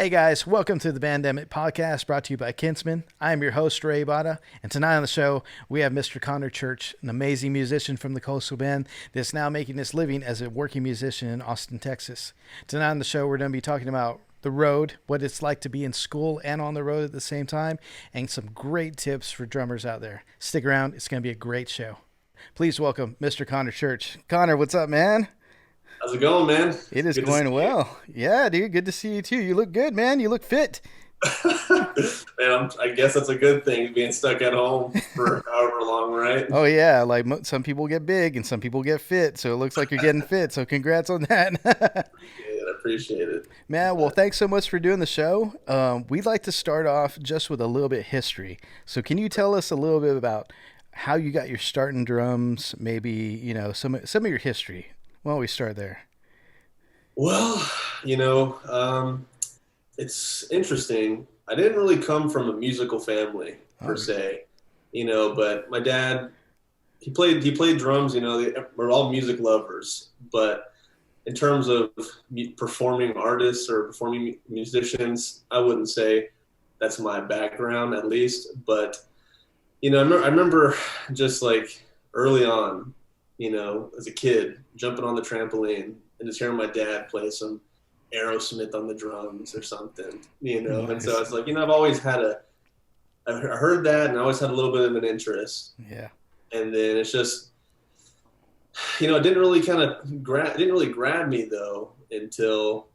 Hey guys, welcome to the Bandemic podcast brought to you by Kinsmen. I am your host, Ray Bada, and tonight on the show we have Mr. Connor Church, an amazing musician from the Coastal Bend that's now making his living as a working musician in Austin, Texas. Tonight on the show we're going to be talking about the road, what it's like to be in school and on the road at the same time, and some great tips for drummers out there. Stick around, it's going to be a great show. Please welcome Mr. Connor Church. Connor, what's up, man? How's it going, man? It is Good to going see you. well. Yeah, dude, good to see you too. You look good, man. You look fit. Man, I guess that's a good thing, being stuck at home for however long, right? Oh yeah, like some people get big and some people get fit, so it looks like you're getting fit. So congrats on that, I appreciate it. man. Well, But, thanks so much for doing the show. We'd like to start off just with a little bit of history. So can you tell us a little bit about how you got your start in drums? Maybe some of your history. Why don't we start there? well, you know, it's interesting. I didn't really come from a musical family per Oh, se, but my dad, he played drums. We're all music lovers, but in terms of performing artists or performing musicians, I wouldn't say that's my background, at least. But I remember just like early on, as a kid, jumping on the trampoline and just hearing my dad play some Aerosmith on the drums or something. And so nice. it's like, I've always I heard that and I always had a little bit of an interest. Yeah, And then it's just, it didn't really it didn't really grab me though until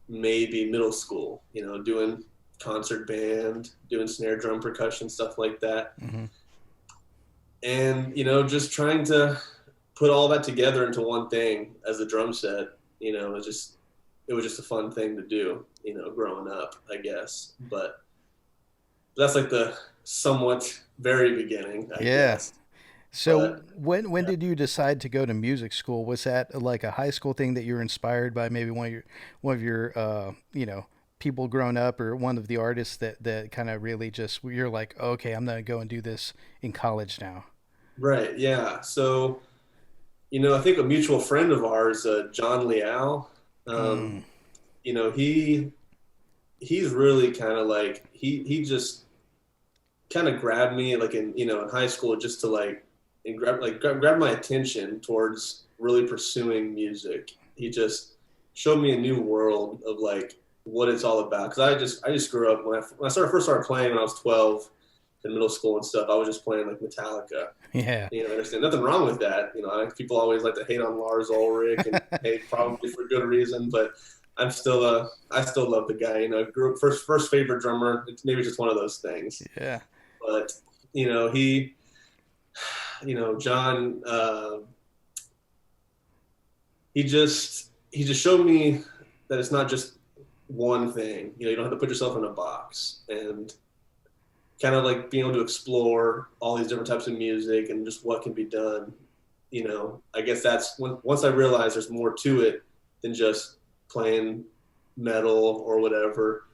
maybe middle school, doing concert band, doing snare drum percussion, stuff like that. hmm And just trying to put all that together into one thing as a drum set. It was just a fun thing to do, growing up, I guess. But that's like the somewhat very beginning, I yeah. guess. So But when yeah. did you decide to go to music school? Was that like a high school thing that you were inspired by maybe one of your people growing up or one of the artists that kind of really just you're like, okay, I'm gonna go and do this in college now. Right, yeah. So, I think a mutual friend of ours, John Leal, um, Mm, he's really kind of like he just kind of grabbed me like in high school just to like and grab my attention towards really pursuing music. He just showed me a new world of like what it's all about. Because I just grew up when I first started playing when I was 12 in middle school and stuff. I was just playing like Metallica. yeah, There's nothing wrong with that. People always like to hate on Lars Ulrich and hate probably for good reason, but I still love the guy. Grew up first favorite drummer. It's maybe just one of those things, yeah, but he, John, he just showed me that it's not just one thing. You don't have to put yourself in a box and kind of like being able to explore all these different types of music and just what can be done. I guess that's once I realized there's more to it than just playing metal or whatever.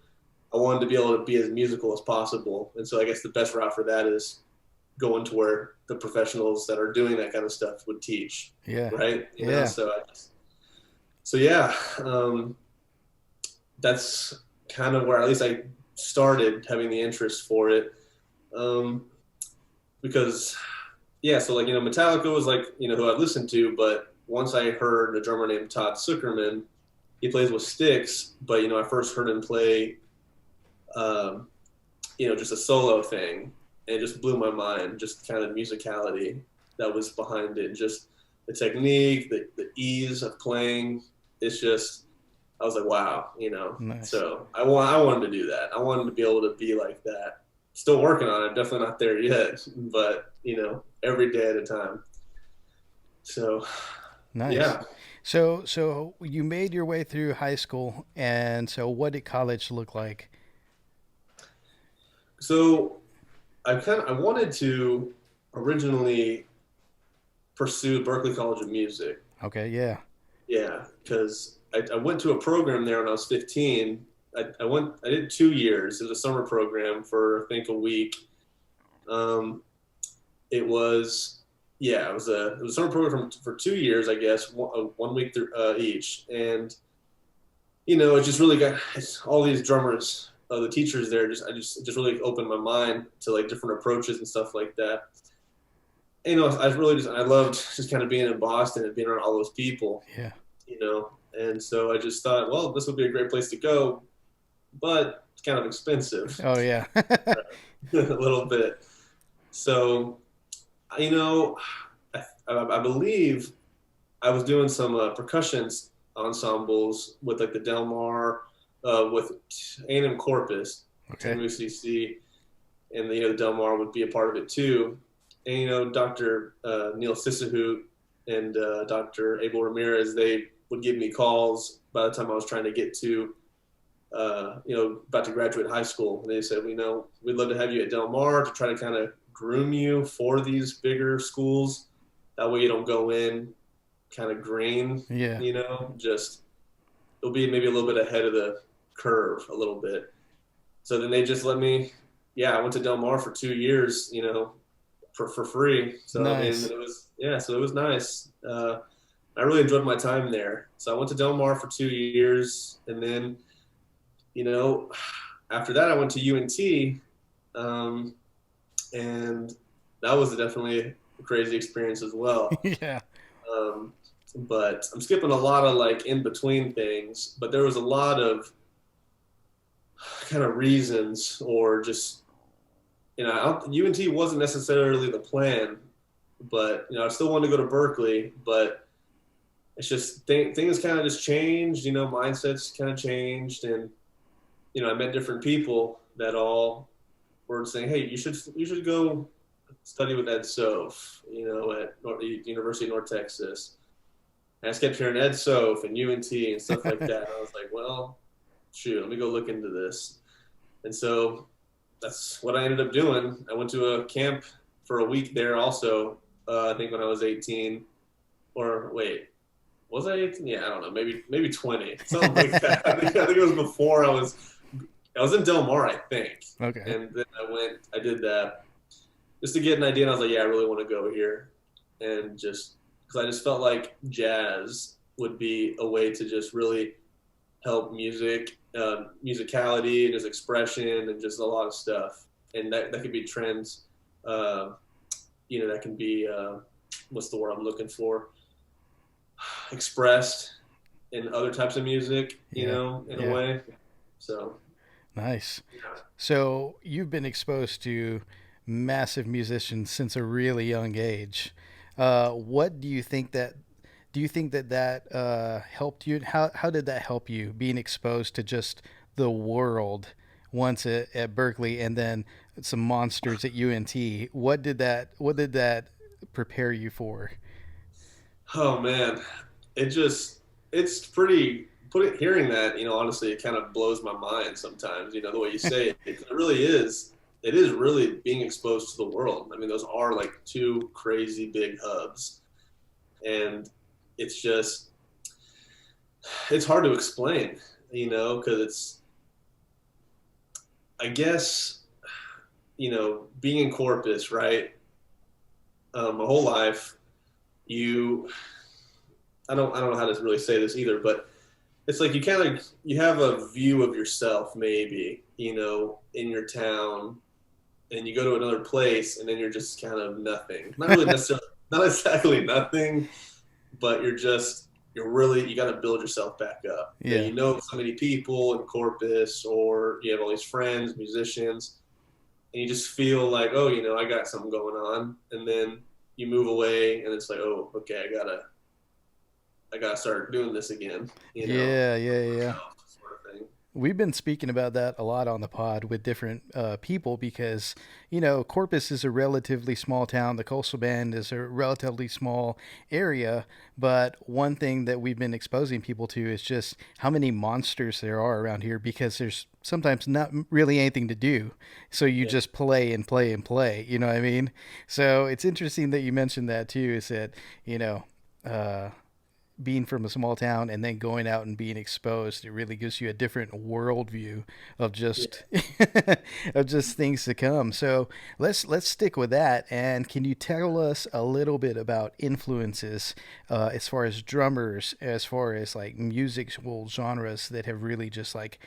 I wanted to be able to be as musical as possible, and so I guess the best route for that is going to where the professionals that are doing that kind of stuff would teach, yeah, right? yeah. So yeah, that's kind of where at least I started having the interest for it. Um, because yeah, so like Metallica was like who I listened to, but once I heard a drummer named Todd Sucherman, he plays with Styx, but I first heard him play, um, just a solo thing, and it just blew my mind. Just kind of musicality that was behind it, just the technique, the ease of playing. It's just I was like, wow. Nice. So I wanted to do that. I wanted to be able to be like that. Still working on it. Definitely not there yet, but every day at a time. So Nice. yeah. So you made your way through high school, and so what did college look like? So I wanted to originally pursue Berklee College of Music. Okay, yeah. Yeah, because I went to a program there when I was 15. I did 2 years. It was a summer program for I think a week. Um, it was yeah, it was a summer program for 2 years, I guess, one week through, each, and it just really got all these drummers, the teachers there. It just really opened my mind to like different approaches and stuff like that. I loved just kind of being in Boston and being around all those people, Yeah. and so I just thought, well, this would be a great place to go, but it's kind of expensive Oh yeah. a little bit. So, you know, I believe I was doing some percussion ensembles with like the Del Mar, with A&M Corpus, Okay. NUCC, and the Del Mar would be a part of it too. And Dr. Neil Sisahoot and Dr. Abel Ramirez, they would give me calls by the time I was trying to get to, about to graduate high school. And they said, we'd love to have you at Del Mar to try to kind of groom you for these bigger schools. That way you don't go in kind of green, Yeah. just it'll be maybe a little bit ahead of the curve a little bit. So then they just let me, yeah, I went to Del Mar for 2 years, for free. So I mean, Nice. so it was nice. I really enjoyed my time there. So I went to Del Mar for 2 years, and then, you know, after that I went to UNT, and that was definitely a crazy experience as well. Yeah. Um, but I'm skipping a lot of like in between things, but there was a lot of kind of reasons or just, UNT wasn't necessarily the plan, but, I still wanted to go to Berkeley, but it's just things kind of just changed, mindsets kind of changed. And, I met different people that all were saying, hey, you should go study with Ed Soph, at University of North Texas. And I just kept hearing Ed Soph and UNT and stuff like that. And I was like, well, shoot, let me go look into this. And so that's what I ended up doing. I went to a camp for a week there also, I think when I was 18. Or wait, was I 18? Yeah, I don't know, maybe 20, something like that. I think it was before I was in Del Mar, I think. Okay. And then I did that just to get an idea. And I was like, yeah, I really want to go here. And just because I just felt like jazz would be a way to just really help musicality and just expression and just a lot of stuff. And that could be trends, that can be, what's the word I'm looking for? Expressed in other types of music, Yeah. in a Yeah. way. So, Nice. yeah. So you've been exposed to massive musicians since a really young age. What do you think that? Do you think that helped you? How did that help you being exposed to just the world once at Berkeley and then some monsters at UNT? What did that prepare you for? Oh man, it's pretty. Hearing that, honestly, it kind of blows my mind sometimes. The way you say it, it really is. It is really being exposed to the world. I mean, those are like two crazy big hubs, and it's just it's hard to explain, because I guess, being in Corpus, right? My whole life, you I don't know how to really say this either, but it's like you have a view of yourself maybe, in your town, and you go to another place and then you're just kind of nothing. Not really necessarily, not exactly nothing, but you got to build yourself back up. Yeah. You know so many people in Corpus, or you have all these friends, musicians, and you just feel like, oh, I got something going on. And then you move away and it's like, oh, okay, I gotta start doing this again, Yeah. Yeah. Yeah. myself, sort of thing. We've been speaking about that a lot on the pod with different people because, Corpus is a relatively small town. The Coastal Bend is a relatively small area. But one thing that we've been exposing people to is just how many monsters there are around here because there's sometimes not really anything to do. So you Yeah. just play and play and play. You know what I mean? So it's interesting that you mentioned that too, is that, you know, uh, being from a small town and then going out and being exposed, it really gives you a different worldview of Yeah. just of just things to come. So let's stick with that. And can you tell us a little bit about influences as far as drummers, as far as like musical genres that have really just like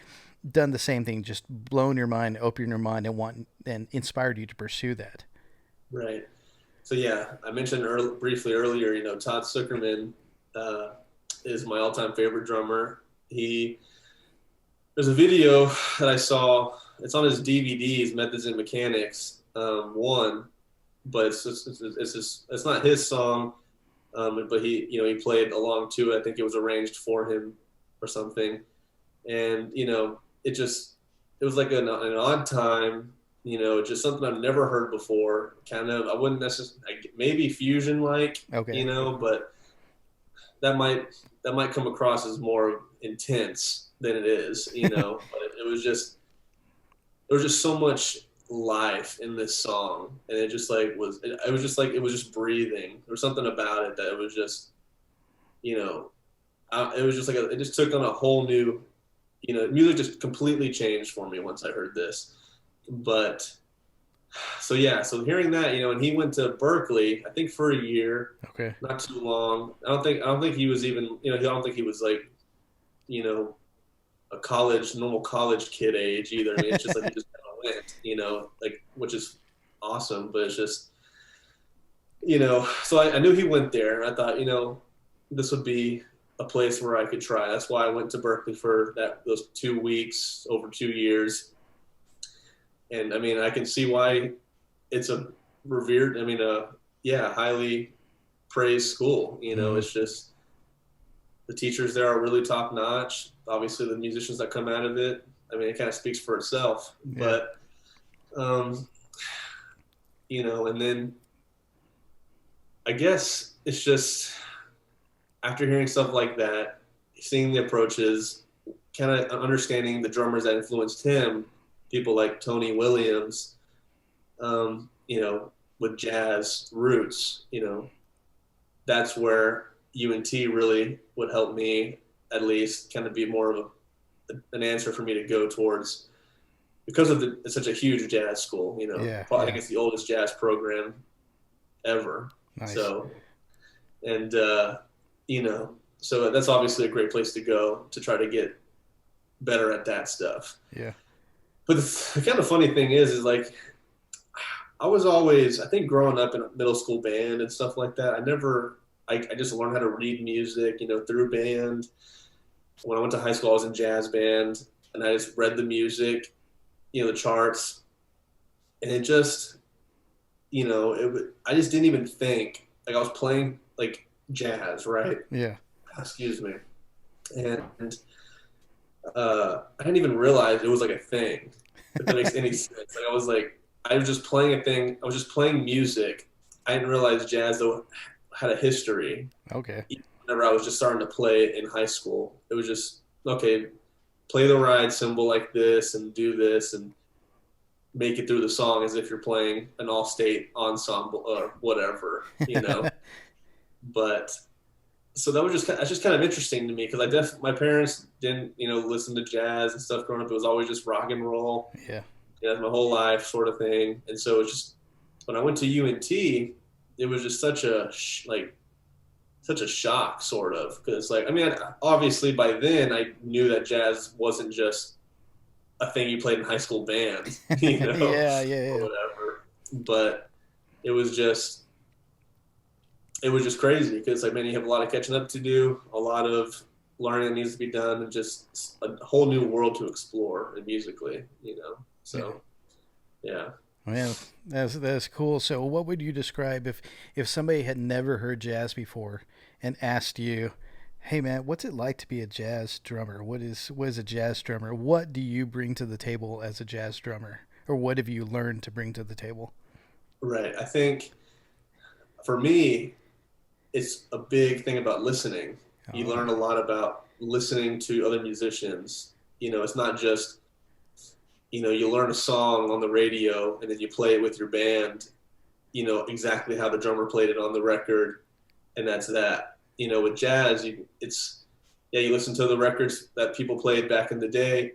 done the same thing, just blown your mind, opened your mind, and want and inspired you to pursue that? Right. So yeah, I mentioned briefly earlier, Todd Zuckerman uh, is my all-time favorite drummer. There's a video that I saw. It's on his DVDs, Methods and Mechanics, one, but it's not his song, but he played along to it. I think it was arranged for him or something, and it was like an odd time. Just something I've never heard before. Kind of, I wouldn't necessarily, maybe fusion like, Okay. but that might come across as more intense than it is, But there was just so much life in this song, and it just like was. It was just like it was just breathing. There was something about it that it was just, you know, it was just like it just took on a whole new, music just completely changed for me once I heard this. But so yeah, so hearing that, and he went to Berkeley, I think for a year, Okay. not too long. I don't think he was even, I don't think he was like, you know, a normal college kid age either. I mean, it's just like he just kind of went, like, which is awesome, but it's just, so I knew he went there. I thought, this would be a place where I could try. That's why I went to Berkeley for those 2 weeks over 2 years. And I mean, I can see why it's a revered, highly praised school. Mm-hmm. It's just the teachers there are really top notch. Obviously, the musicians that come out of it, I mean, it kind of speaks for itself. Yeah. But, and then I guess it's just after hearing stuff like that, seeing the approaches, kind of understanding the drummers that influenced him, people like Tony Williams, with jazz roots, that's where UNT really would help me at least kind of be more of an answer for me to go towards because of it's such a huge jazz school, Yeah. Probably, I Yeah. think it's the oldest jazz program ever. Nice. So, and, so that's obviously a great place to go to try to get better at that stuff. Yeah. But the kind of funny thing is like, I was always, I think growing up in a middle school band and stuff like that, I just learned how to read music, through band. When I went to high school, I was in jazz band and I just read the music, the charts. And it just, I just didn't even think, like I was playing like jazz, right? Yeah. Excuse me. And I didn't even realize it was like a thing, if that makes any sense. I was just playing a thing. I was just playing music. I didn't realize jazz though had a history. Okay. Whenever I was just starting to play it in high school, it was just, okay, play the ride cymbal like this and do this and make it through the song as if you're playing an all-state ensemble or whatever, But so that's just kind of interesting to me because my parents didn't, listen to jazz and stuff growing up. It was always just rock and roll. Yeah. My whole life sort of thing. And so it's just, when I went to UNT, it was just such a shock sort of, because obviously by then I knew that jazz wasn't just a thing you played in high school band, Yeah. Yeah. or Yeah. whatever. But it was just crazy because man, you have a lot of catching up to do, a lot of learning that needs to be done, and just a whole new world to explore and musically, So, yeah. Man, that's cool. So, what would you describe if somebody had never heard jazz before and asked you, "Hey, man, what's it like to be a jazz drummer? What is a jazz drummer? What do you bring to the table as a jazz drummer, or what have you learned to bring to the table?" Right. I think for me, it's a big thing about listening. You Oh, learn a lot about listening to other musicians. It's not just, you learn a song on the radio and then you play it with your band, exactly how the drummer played it on the record, and that's that. with jazz, you listen to the records that people played back in the day,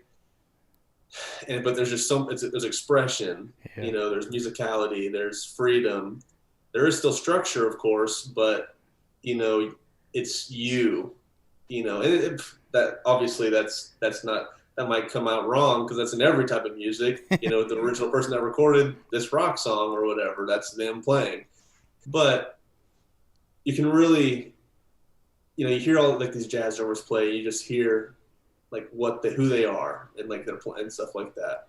but there's just there's expression, Yeah. there's musicality, there's freedom. There is still structure, of course, but, it's and that obviously that's not, that might come out wrong because that's in every type of music. The original person that recorded this rock song or whatever, that's them playing. But you can really, you hear all like these jazz drummers play, you just hear like who they are and like their play and stuff like that.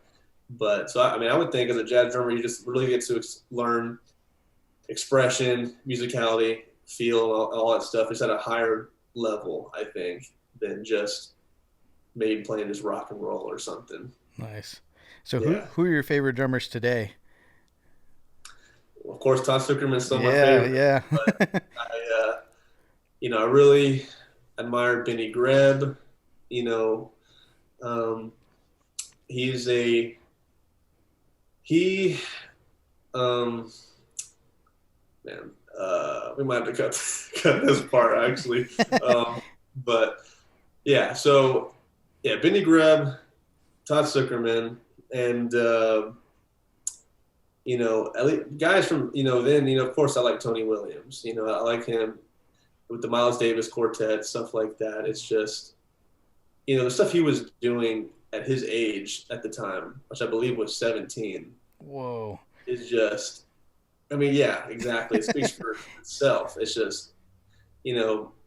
But so I would think as a jazz drummer, you just really get to learn expression, musicality, feel, all that stuff just at a higher level, I think, than just maybe playing just rock and roll or something. Nice. So Yeah. who are your favorite drummers today? Of course, Todd Zuckerman's still my Yeah, favorite. yeah. But I really admire Benny Greb. Um, he's a he. Man, we might have to cut this part actually. But yeah, so yeah, Benny Greb, Todd Zuckerman, and guys from then of course I like Tony Williams. I like him with the Miles Davis Quartet, stuff like that. It's just the stuff he was doing at his age at the time, which I believe was 17, Whoa. is just. Yeah, exactly. It speaks for itself. It's just,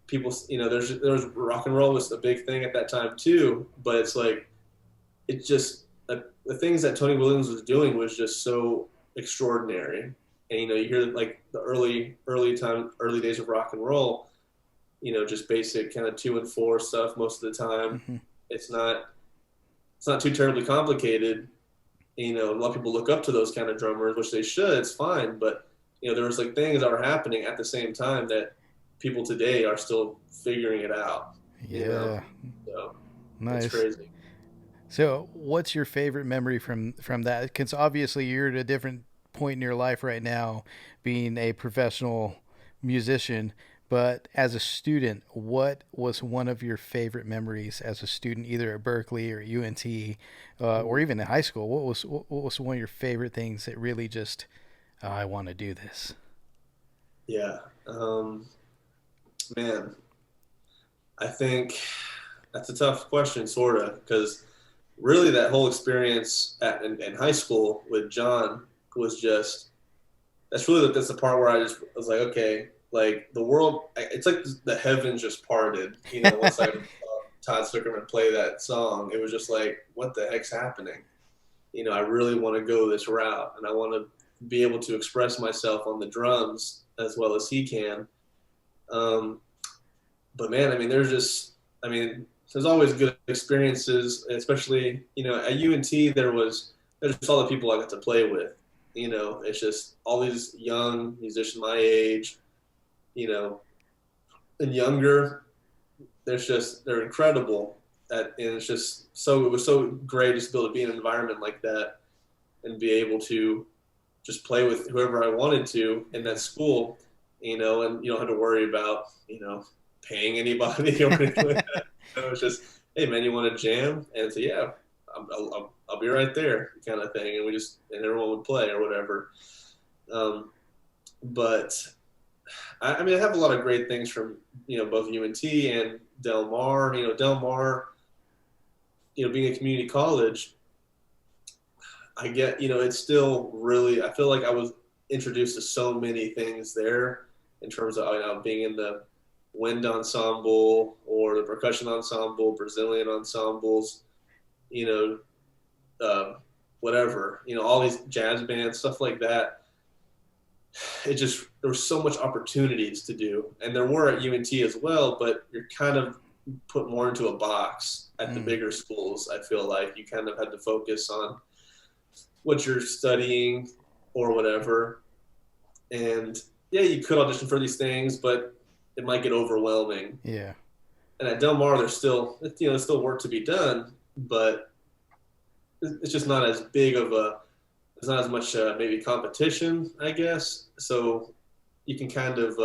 people, there's rock and roll was a big thing at that time too, but it's like, it just, the things that Tony Williams was doing was just so extraordinary. And, you hear like the early days of rock and roll, just basic kind of 2 and 4 stuff most of the time. Mm-hmm. It's not too terribly complicated. A lot of people look up to those kind of drummers, which they should. It's fine, but there was like things that were happening at the same time that people today are still figuring it out. Yeah. So Nice. it's crazy. So, what's your favorite memory from that? Because obviously you're at a different point in your life right now, being a professional musician. But as a student, what was one of your favorite memories as a student, either at Berkeley or UNT, or even in high school? What was one of your favorite things that really just, oh, I want to do this? Yeah, man, I think that's a tough question, sorta, because really that whole experience in high school with John was just. That's the part where I was like, okay. Like the world, it's like the heavens just parted. Once I saw Todd Zuckerman play that song, it was just like, what the heck's happening? I really want to go this route, and I want to be able to express myself on the drums as well as he can. But man, there's always good experiences, especially at UNT. There's just all the people I got to play with. It's just all these young musicians my age. And younger, they're incredible and it's just it was so great just to be able to be in an environment like that and be able to just play with whoever I wanted to in that school, and you don't have to worry about, paying anybody or anything like that. It's just, hey man, you want to jam? And so, yeah, I'll be right there kind of thing. And everyone would play or whatever. But I have a lot of great things from, both UNT and Del Mar. Del Mar, being a community college, I get, it's still really, I feel like I was introduced to so many things there in terms of, being in the wind ensemble or the percussion ensemble, Brazilian ensembles, whatever, all these jazz bands, stuff like that. There was so much opportunities to do, and there were at UNT as well, but you're kind of put more into a box at the bigger schools. I feel like you kind of had to focus on what you're studying or whatever. And yeah, you could audition for these things, but it might get overwhelming. Yeah. And at Del Mar, there's still work to be done, but it's just not as big of there's not as much maybe competition, I guess. So you can kind of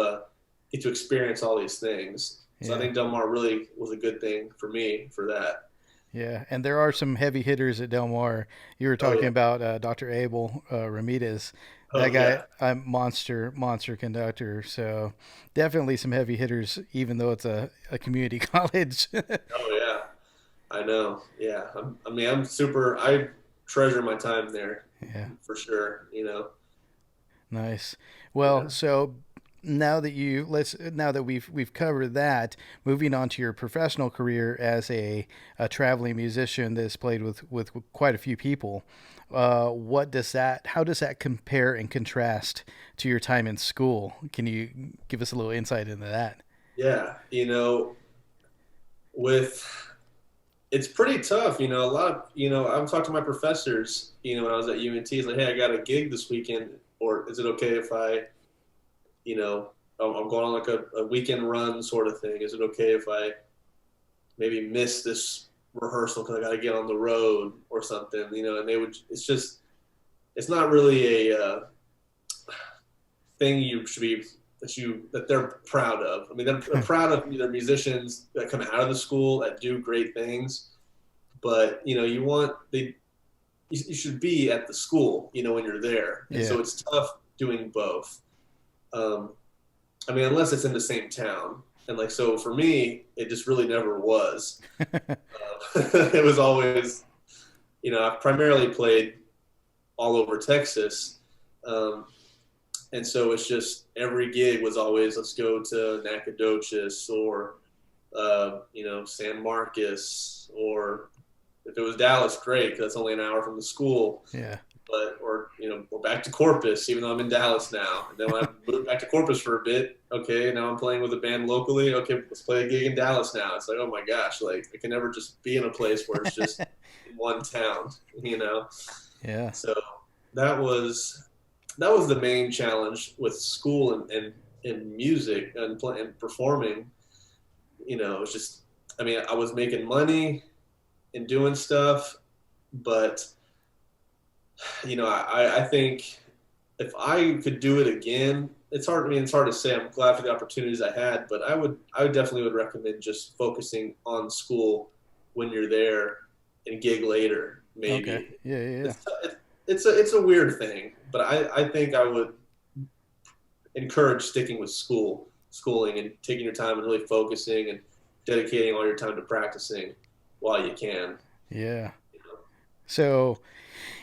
get to experience all these things. So I Yeah. think Del Mar really was a good thing for me for that. Yeah, and there are some heavy hitters at Del Mar. You were Oh talking yeah. about Dr. Abel Ramirez. That Oh guy, yeah. a monster conductor. So definitely some heavy hitters, even though it's a community college. Oh yeah. I know. Yeah. I mean, I treasure my time there Yeah, for sure. You know. nice. Well, Yeah. so now that we've covered that, moving on to your professional career as a traveling musician that's played with quite a few people. What does that? How does that compare and contrast to your time in school? Can you give us a little insight into that? Yeah. With it's pretty tough. A lot of I've talked to my professors. When I was at UNT, it's like, hey, I got a gig this weekend, or is it okay if you know, I'm going on like a weekend run sort of thing. Is it okay if I maybe miss this rehearsal because I got to get on the road or something? And it's not really a thing you should be that they're proud of. I mean, they're proud of either musicians that come out of the school that do great things, but you should be at the school, when you're there, and Yeah. so it's tough doing both. Um, I mean, unless it's in the same town. And like, so for me, it just really never was. It was always, I primarily played all over Texas. Um, and so it's just every gig was always, let's go to Nacogdoches or, San Marcos, or if it was Dallas, great, because that's only an hour from the school. Yeah. But we're back to Corpus, even though I'm in Dallas now. And then when I moved back to Corpus for a bit, okay, now I'm playing with a band locally. Okay, let's play a gig in Dallas now. It's like, oh my gosh, like I can never just be in a place where it's just in one town. Yeah. So that was the main challenge with school and music and performing. It's just, I mean, I was making money and doing stuff, but I think if I could do it again, it's hard. I mean, it's hard to say. I'm glad for the opportunities I had, but I definitely would recommend just focusing on school when you're there and gig later, Okay. maybe. Yeah. Yeah. Yeah. It's a weird thing, but I think I would encourage sticking with schooling and taking your time and really focusing and dedicating all your time to practicing while you can. Yeah. You know? So,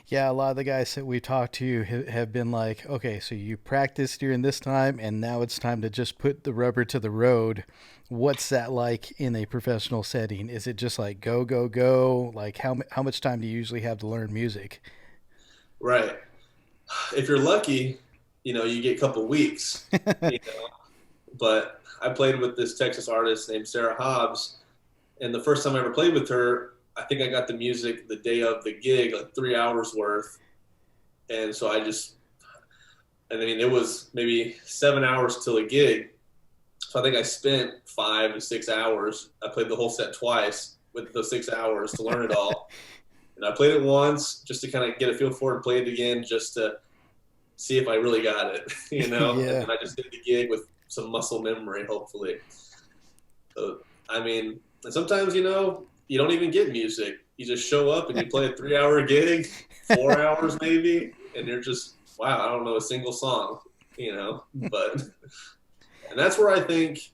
yeah, a lot of the guys that we talked to have been like, okay, so you practiced during this time, and now it's time to just put the rubber to the road. What's that like in a professional setting? Is it just like go, go, go? Like how much time do you usually have to learn music? Right. If you're lucky, you get a couple weeks. You know, but I played with this Texas artist named Sarah Hobbs, and the first time I ever played with her, I think I got the music the day of the gig, like 3 hours worth, and so and I mean, it was maybe 7 hours till a gig, so I think I spent 5 to 6 hours. I played the whole set twice with those 6 hours to learn it all, and I played it once just to kind of get a feel for it, and play it again just to see if I really got it, and Yeah. then I just did the gig with some muscle memory, hopefully. So, I mean, and sometimes, you don't even get music. You just show up and you play a 3 hour gig, 4 hours maybe, and you're just, wow, I don't know a single song, but, and that's where I think,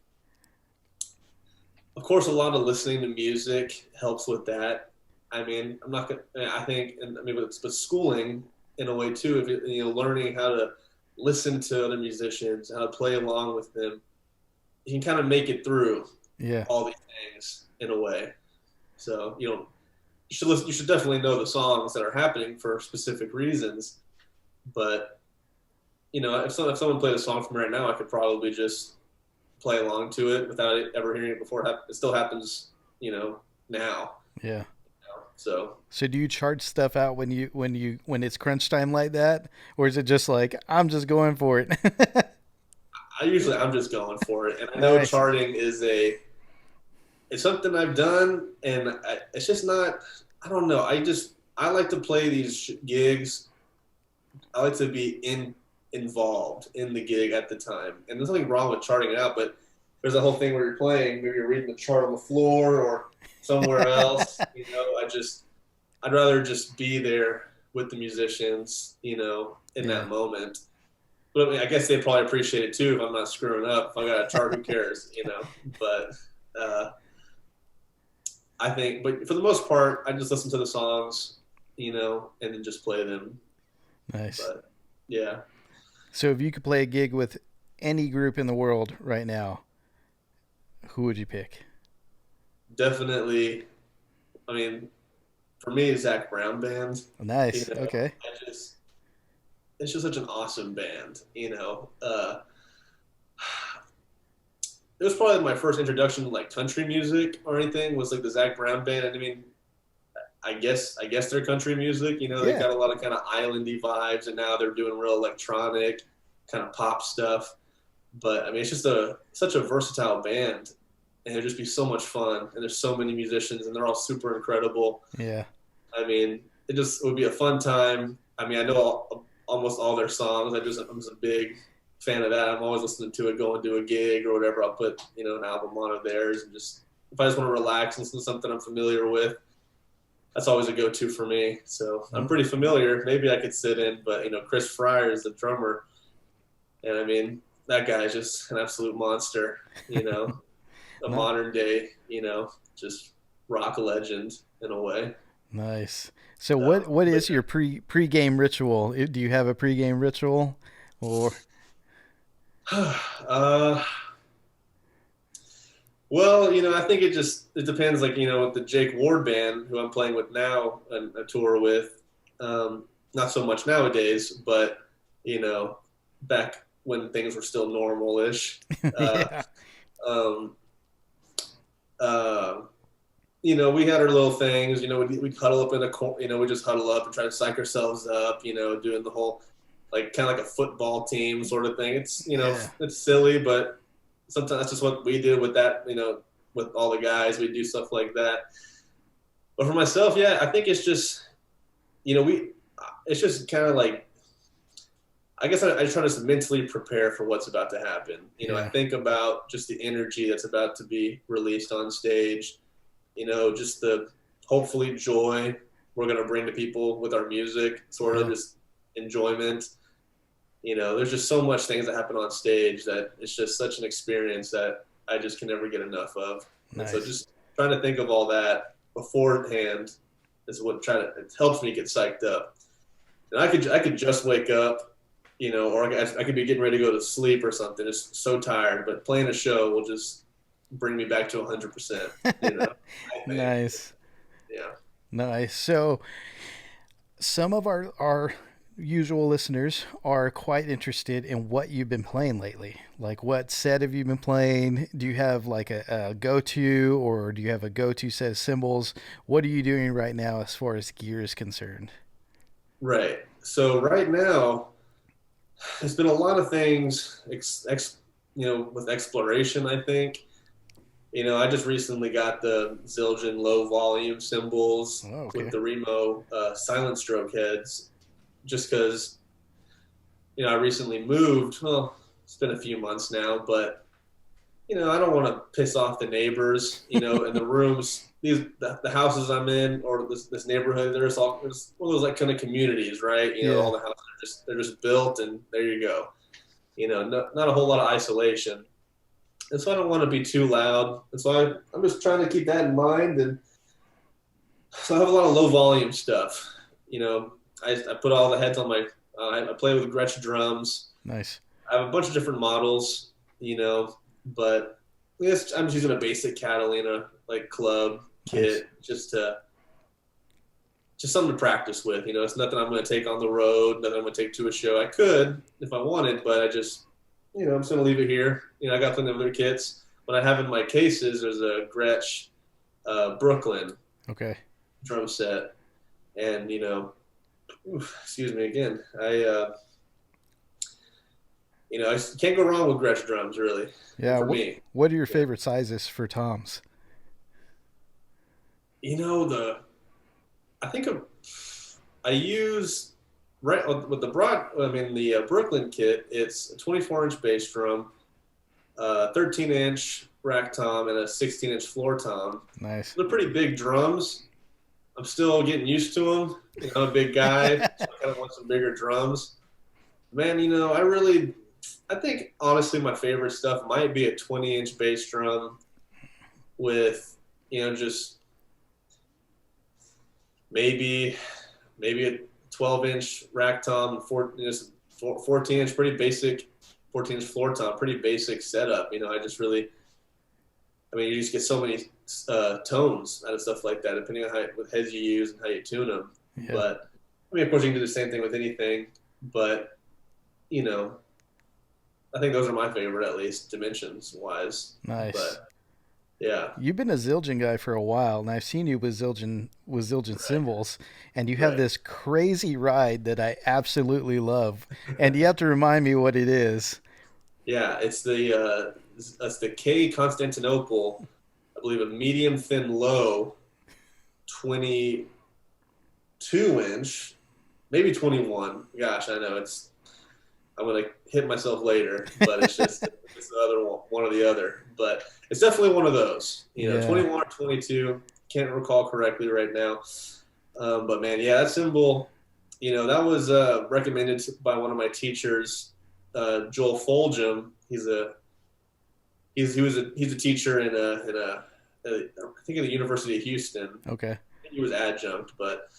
of course, a lot of listening to music helps with that. I mean, I'm not going to, I think, and I mean, but schooling in a way too, if learning how to listen to other musicians, how to play along with them, you can kind of make it through Yeah. all these things in a way. So you should listen. You should definitely know the songs that are happening for specific reasons. But if someone played a song from me right now, I could probably just play along to it without ever hearing it before. It still happens, now. Yeah. So So do you charge stuff out when it's crunch time like that, or is it just like I'm just going for it? I'm just going for it, and I know Nice. charting it's something I've done, and it's just not. I don't know. I like to play these gigs. I like to be in involved in the gig at the time. And there's nothing wrong with charting it out, but there's a whole thing where you're playing, maybe you're reading the chart on the floor or somewhere else. I'd rather just be there with the musicians, in that moment. But I mean, I guess they'd probably appreciate it too if I'm not screwing up. If I got a chart, who cares, But I think, but for the most part, I just listen to the songs, and then just play them. Nice. But yeah. So if you could play a gig with any group in the world right now, who would you pick? Definitely. I mean, for me, Zach Brown Band. Nice. Okay. It's just such an awesome band. It was probably my first introduction to like country music or anything was like the Zach Brown Band. And I mean, I guess they're country music. They've got a lot of kind of islandy vibes, and now they're doing real electronic kind of pop stuff. But I mean, it's just such a versatile band, and it'd just be so much fun. And there's so many musicians, and they're all super incredible. Yeah. I mean, it would be a fun time. I mean, I know almost all their songs. I'm just a big fan of that. I'm always listening to it, going to a gig or whatever. I'll put an album on of theirs, and just if I just want to relax and listen to something I'm familiar with, that's always a go-to for me. So I'm pretty familiar. Maybe I could sit in, but Chris Fryer is the drummer, and I mean that guy is just an absolute monster. A modern day, just rock legend in a way. Nice. So what is your pre-game ritual? Do you have a pre-game ritual, or? Well, I think it depends. Like, with the Jake Ward band, who I'm playing with now and a tour with, not so much nowadays, but, back when things were still normal-ish. Yeah. We had our little things, we'd huddle up in a corner, we just huddle up and try to psych ourselves up, doing the whole, like, kind of like a football team sort of thing. It's, It's silly, but sometimes that's just what we did with that, with all the guys. We do stuff like that. But for myself, yeah, I think it's just, it's just kind of like, I guess I try to mentally prepare for what's about to happen. I think about just the energy that's about to be released on stage, just the hopefully joy we're going to bring to people with our music, sort of just enjoyment. There's just so much things that happen on stage that it's just such an experience that I just can never get enough of. Nice. And so just trying to think of all that beforehand is what it helps me get psyched up. And I could just wake up, or I could be getting ready to go to sleep or something. It's so tired, but playing a show will just bring me back to 100%. Nice. Yeah. Nice. So some of our usual listeners are quite interested in what you've been playing lately. Like, what set have you been playing? Do you have like a go-to, or do you have a go-to set of cymbals? What are you doing right now as far as gear is concerned? Right. So right now, there's been a lot of things, with exploration, I think. I just recently got the Zildjian low volume cymbals with the Remo silent stroke heads, just because, I recently moved. Well, it's been a few months now, but, I don't want to piss off the neighbors, in the rooms, the houses I'm in, or this neighborhood, there's one of those like kind of communities, right? All the houses they're just built, and there you go. Not a whole lot of isolation. And so I don't want to be too loud. And so I'm just trying to keep that in mind. And so I have a lot of low volume stuff. I put all the heads on my, I play with Gretsch drums. Nice. I have a bunch of different models, but I guess I'm just using a basic Catalina like club kit, just something to practice with. It's nothing I'm going to take on the road, nothing I'm going to take to a show. I could if I wanted, but I just, I'm just going to leave it here. I got plenty of other kits. What I have in my cases, there's a Gretsch Brooklyn drum set. And, excuse me again. I can't go wrong with Gretsch drums, really. Yeah. For me. What are your favorite sizes for toms? I think I use right with the Brooklyn kit, it's a 24-inch bass drum, 13-inch rack tom, and a 16-inch floor tom. Nice. They're pretty big drums. I'm still getting used to them. I'm a big guy, so I kind of want some bigger drums. Man, I think honestly my favorite stuff might be a 20-inch bass drum with, just maybe a 12-inch rack tom, 14-inch, pretty basic 14-inch floor tom, pretty basic setup. You just get so many tones out of stuff like that, depending on what heads you use and how you tune them. Yeah. But of course, you can do the same thing with anything. But I think those are my favorite, at least dimensions wise. Nice. But yeah, you've been a Zildjian guy for a while, and I've seen you with Zildjian Symbols, and you have this crazy ride that I absolutely love. And you have to remind me what it is. Yeah, it's that's the K Constantinople, I believe, a medium thin low, 22-inch, maybe 21. Gosh, I know I'm gonna hit myself later, but it's just it's the other one or the other. But it's definitely one of those. 21 or 22. Can't recall correctly right now. But man, yeah, that cymbal. That was recommended by one of my teachers, Joel Foljam. He's a teacher in I think at the University of Houston. Okay. He was adjunct, but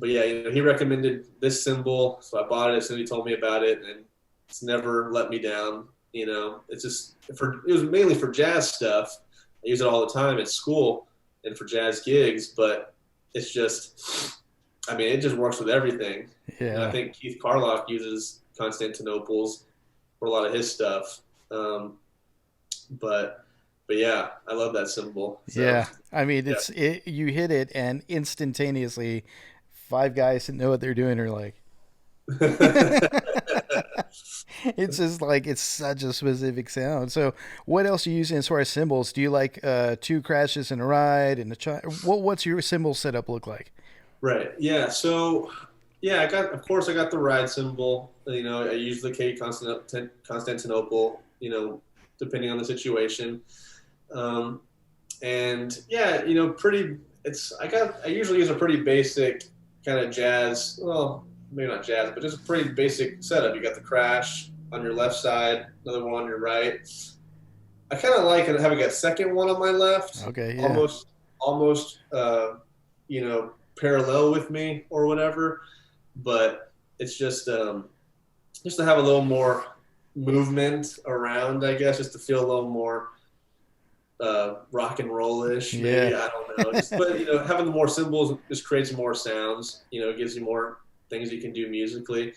yeah, he recommended this cymbal, so I bought it as soon as he told me about it, and it's never let me down. It's just it was mainly for jazz stuff. I use it all the time at school and for jazz gigs, but it's just, it just works with everything. Yeah. And I think Keith Carlock uses Constantinople's for a lot of his stuff. But yeah, I love that cymbal. So, yeah. You hit it, and instantaneously 5 guys that know what they're doing are like, it's just like, it's such a specific sound. So what else are you using as far as cymbals? Do you like 2 crashes and a ride and what's your cymbal setup look like? Right. Yeah. So yeah, I got the ride cymbal. I use the K Constantinople, depending on the situation. And yeah, I usually use a pretty basic kind of jazz, well, maybe not jazz, but just a pretty basic setup. You got the crash on your left side, another one on your right. I kind of like having a second one on my left. Okay, yeah. Almost, parallel with me or whatever. But it's just to have a little more movement around, I guess, just to feel a little more rock and roll-ish, maybe. Yeah. I don't know. But having the more cymbals just creates more sounds. It gives you more things you can do musically.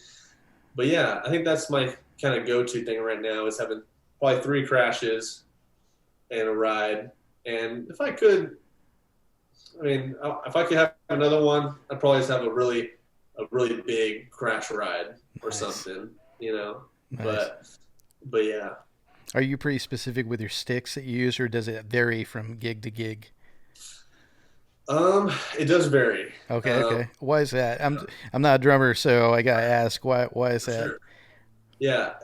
But yeah, I think that's my kind of go-to thing right now, is having probably 3 crashes and a ride. And if I could have another one, I'd probably just have a really big crash ride or something. Nice. But yeah. Are you pretty specific with your sticks that you use, or does it vary from gig to gig? It does vary. Okay. Why is that? I'm not a drummer, so I gotta ask, why is that? Sure. Yeah.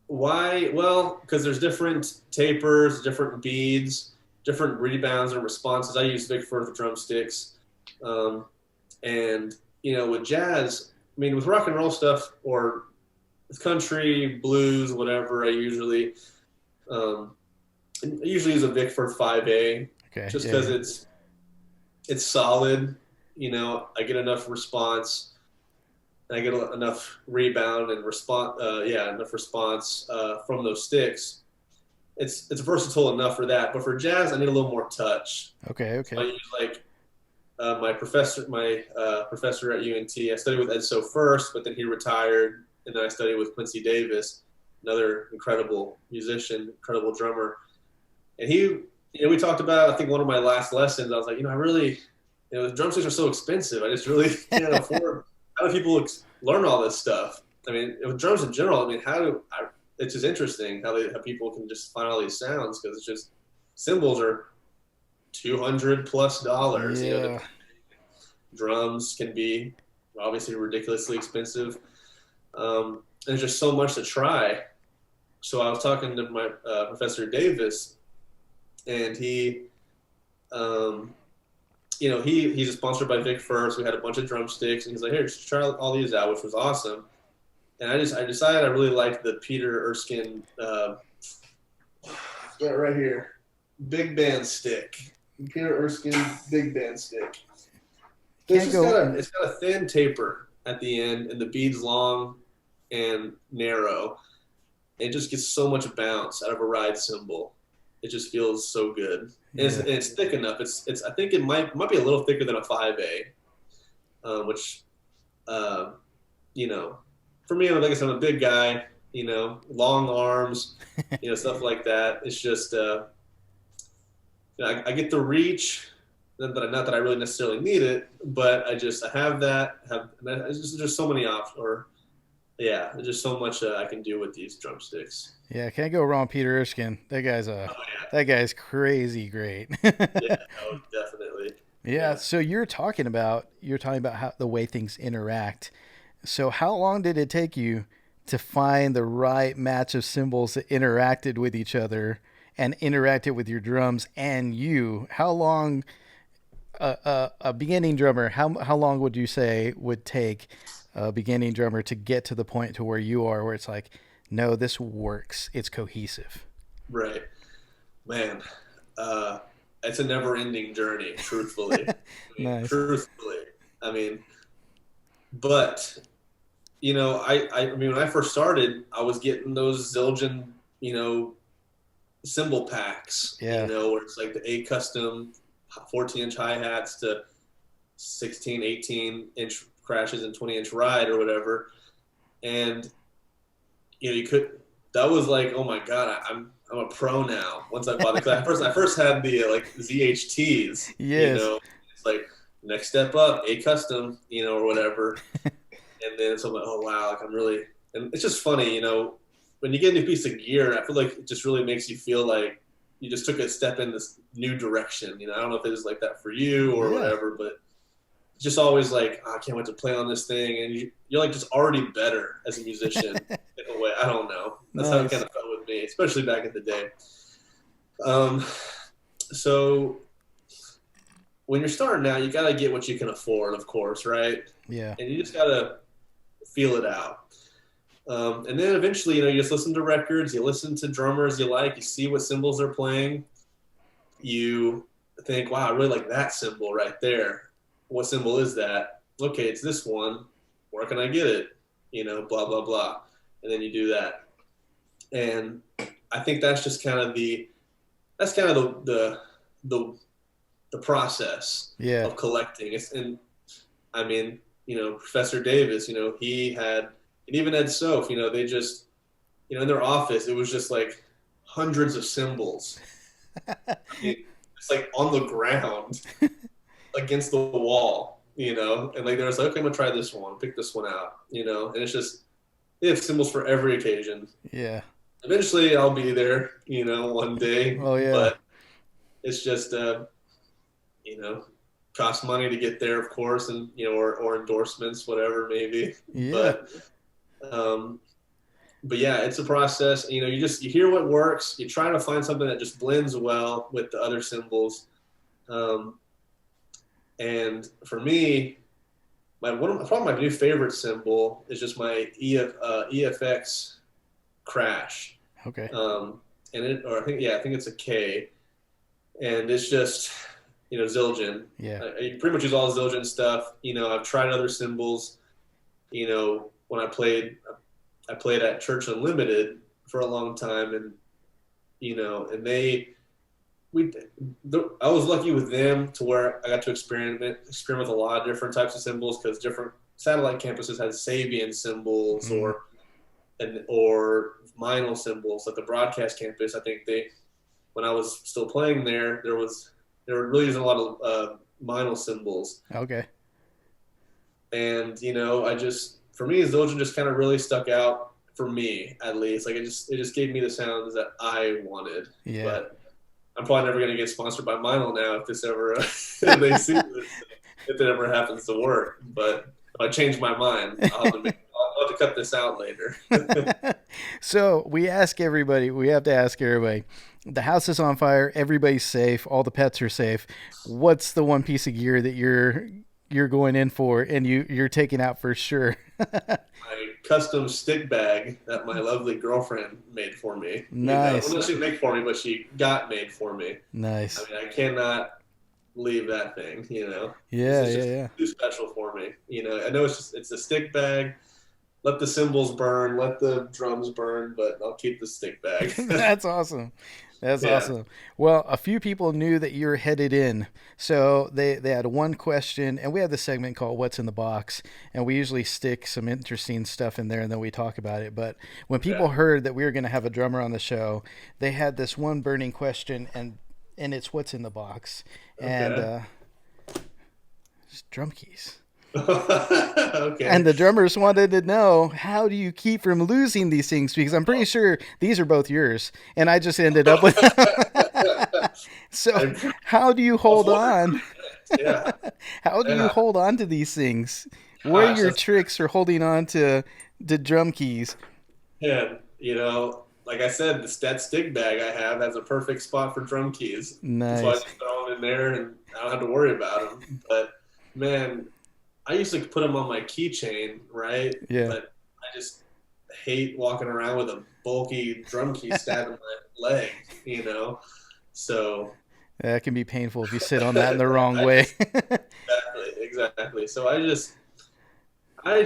Why? Well, because there's different tapers, different beads, different rebounds and responses. I use Vic Firth drumsticks. And with jazz, with rock and roll stuff or with country, blues, whatever, I usually use a Vic Firth 5A. Okay. Just because it's solid. I get enough response. And I get enough rebound and enough response from those sticks. It's versatile enough for that. But for jazz, I need a little more touch. Okay. So I use my professor at UNT. I studied with Ed So first, but then he retired, and then I studied with Quincy Davis, another incredible musician, incredible drummer. And we talked about, I think, one of my last lessons. I was like, the drumsticks are so expensive. I just really can't afford. How do people learn all this stuff? With drums in general, it's just interesting how people can just find all these sounds, because it's just cymbals are $200+. Yeah. Drums can be obviously ridiculously expensive. There's just so much to try. So I was talking to my Professor Davis, and he, he's sponsored by Vic First. We had a bunch of drumsticks, and he's like, "Here, just try all these out," which was awesome. And I decided I really liked the Peter Erskine, right here, big band stick. Peter Erskine big band stick. It's got a thin taper at the end, and the bead's long and narrow. It just gets so much bounce out of a ride cymbal. It just feels so good. And it's thick enough. I think it might be a little thicker than a 5A, which, for me, like I said, I'm a big guy. Long arms, stuff like that. It's just I get the reach. Not that I really necessarily need it, but I have that. There's just so many options. There's just so much I can do with these drumsticks. Yeah, can't go wrong. Peter Erskine, that guy's crazy great. Yeah, definitely. Yeah. So you're talking about how the way things interact. So how long did it take you to find the right match of cymbals that interacted with each other and interacted with your drums and you? How long? A beginning drummer, how long would you say would take a beginning drummer to get to the point to where you are, where it's like, no, this works, it's cohesive? Right, man. It's a never-ending journey, truthfully. Nice. Truthfully, but when I first started, I was getting those Zildjian, cymbal packs. Yeah. Where it's like the A custom 14-inch hi-hats to 16, 18-inch crashes and 20-inch ride or whatever. And, that was like, oh my God, I'm a pro now. Once I bought it. I first had the ZHTs, yes. It's like next step up, A custom, or whatever. And then so I'm like, oh wow, I'm really, and it's just funny, when you get a new piece of gear, I feel like it just really makes you feel like you just took a step in this new direction. I don't know if it was like that for you or whatever, but it's just always like, I can't wait to play on this thing. And you're like just already better as a musician in a way. I don't know. That's how it kind of felt with me, especially back in the day. So when you're starting out, you got to get what you can afford, of course, right? Yeah. And you just got to feel it out. And then eventually, you just listen to records, you listen to drummers you like, you see what cymbals they're playing. You think, wow, I really like that cymbal right there. What cymbal is that? Okay, it's this one. Where can I get it? Blah, blah, blah. And then you do that. And I think that's just kind of the process of collecting. Professor Davis, he had, and even Ed Soph, they just, in their office, it was just like hundreds of cymbals. It's like on the ground against the wall, and like, they was like, okay, I'm gonna try this one, pick this one out, and it's just, they have cymbals for every occasion. Yeah. Eventually I'll be there, one day. Oh yeah. But it's just, costs money to get there, of course, and, or endorsements, whatever, maybe. Yeah. But yeah, it's a process. You hear what works. You try to find something that just blends well with the other cymbals. And for me, probably my new favorite cymbal is just my EFX crash. Okay. I think it's a K, and it's just, Zildjian. Yeah. I pretty much use all Zildjian stuff. I've tried other cymbals. When I played at Church Unlimited for a long time, and I was lucky with them to where I got to experiment with a lot of different types of cymbals, because different satellite campuses had Sabian cymbals or Meinl cymbals. At the broadcast campus, I think when I was still playing there, they were really using a lot of Meinl cymbals. Okay. And for me, Zildjian just kind of really stuck out, for me at least. Like, it just gave me the sounds that I wanted. Yeah. But I'm probably never going to get sponsored by Meinl now if this ever they see this. if it ever happens to work. But if I change my mind, I'll have to cut this out later. So we ask everybody, we have to ask everybody, the house is on fire, everybody's safe, all the pets are safe. What's the one piece of gear that you're going in for and you're taking out for sure? My custom stick bag that my lovely girlfriend made for me. Nice. Well, not she make for me, but she got made for me. Nice. I mean, I cannot leave that thing. Yeah, It's just yeah. too special for me. I know it's a stick bag. Let the cymbals burn, let the drums burn, but I'll keep the stick bag. That's awesome. That's Yeah. awesome. Well, a few people knew that you were headed in. So they had one question, and we have this segment called What's in the Box, and we usually stick some interesting stuff in there and then we talk about it. But when people Yeah. heard that we were going to have a drummer on the show, they had this one burning question, and it's what's in the box. And Okay. it's drum keys. Okay. And the drummers wanted to know, how do you keep from losing these things? Because I'm pretty sure these are both yours. And I just ended up with. So, I how do you hold on? Yeah. How do you Yeah. hold on to these things? What are Gosh, your that's tricks for holding on to drum keys? yeah. Like I said, that stick bag I have has a perfect spot for drum keys. So I Nice. just throw them in there, and I don't have to worry about them. But man, I used to put them on my keychain, right? Yeah. But I just hate walking around with a bulky drum key stabbing my leg, you know. So That can be painful if you sit on that in the wrong I way. just exactly. So I just I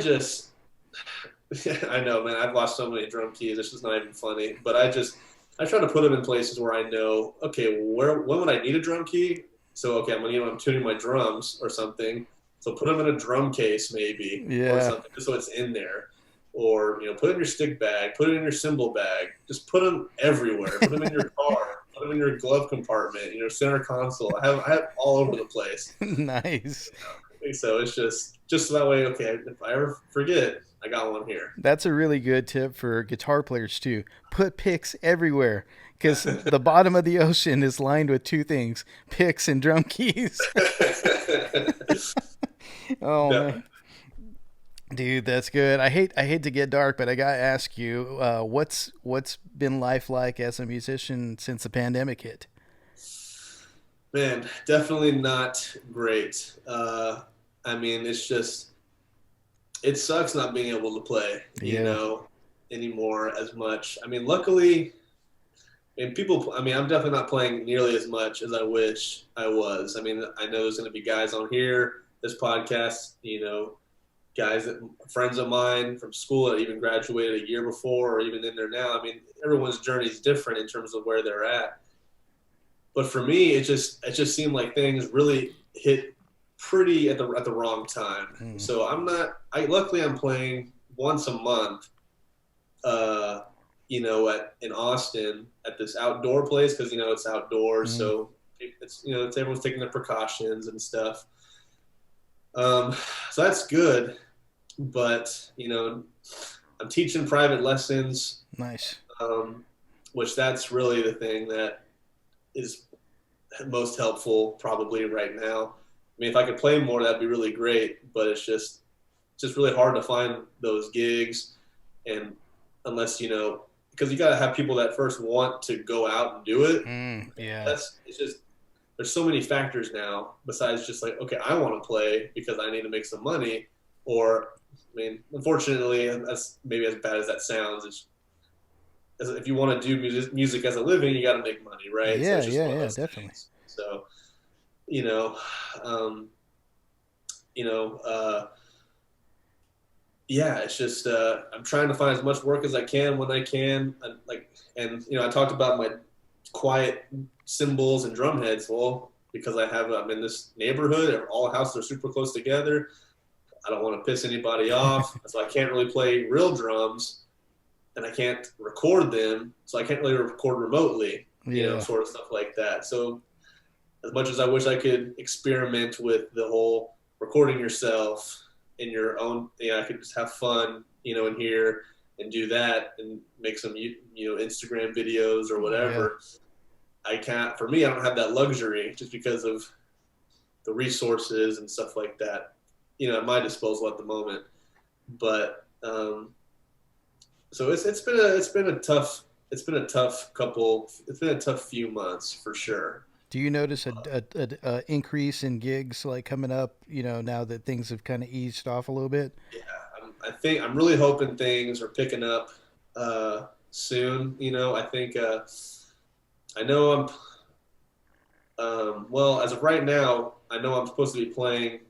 know, man. I've lost so many drum keys. It's just not even funny. But I try to put them in places where I know, okay, when would I need a drum key? So okay, I'm tuning my drums or something. So put them in a drum case maybe or Yeah. something, just so it's in there. Or put it in your stick bag, put it in your cymbal bag. Just put them everywhere. Put them in your car. Put them in your glove compartment. Center console. I have all over the place. Nice. So it's just that way. Okay, if I ever forget, I got one here. That's a really good tip for guitar players too. Put picks everywhere because the bottom of the ocean is lined with two things: picks and drum keys. Oh man, Definitely. dude, that's good. I hate to get dark, but I gotta ask you, what's been life like as a musician since the pandemic hit? Man, definitely not great. I mean, it sucks not being able to play, Yeah. anymore as much. I mean, luckily, I'm definitely not playing nearly as much as I wish I was. I mean, I know there's going to be guys on here, this podcast, friends of mine from school that even graduated a year before or even in there now. I mean, everyone's journey is different in terms of where they're at. But for me, it just seemed like things really hit pretty at the wrong time. Mm. So luckily I'm playing once a month, in Austin at this outdoor place because it's outdoors, Mm. so it's everyone's taking their precautions and stuff. So that's good, but I'm teaching private lessons, Nice. which that's really the thing that is most helpful probably right now. I mean, if I could play more, that'd be really great, but it's just really hard to find those gigs, and unless because you got to have people that first want to go out and do it. Yeah. It's just there's so many factors now besides just like, okay, I want to play because I need to make some money, or I mean, unfortunately, that's maybe as bad as that sounds. If you want to do music as a living, you got to make money, right? So Yeah. it's just Yeah. one of Yeah. those Definitely. things. So, you know, you know, uh, yeah, it's just I'm trying to find as much work as I can when I can. I talked about my quiet cymbals and drum heads. Well, because I'm in this neighborhood, and all houses are super close together. I don't want to piss anybody off, so I can't really play real drums, and I can't record them, so I can't really record remotely. Yeah. Sort of stuff like that. So as much as I wish I could experiment with the whole recording yourself in your own, I could just have fun, in here and do that and make some, Instagram videos or Yeah. whatever. I can't, for me, I don't have that luxury just because of the resources and stuff like that, at my disposal at the moment. But so it's been a tough few months for sure. Do you notice a increase in gigs like coming up? Now that things have kind of eased off a little bit. Yeah, I'm really hoping things are picking up soon. I think I know well, as of right now, I know I'm supposed to be playing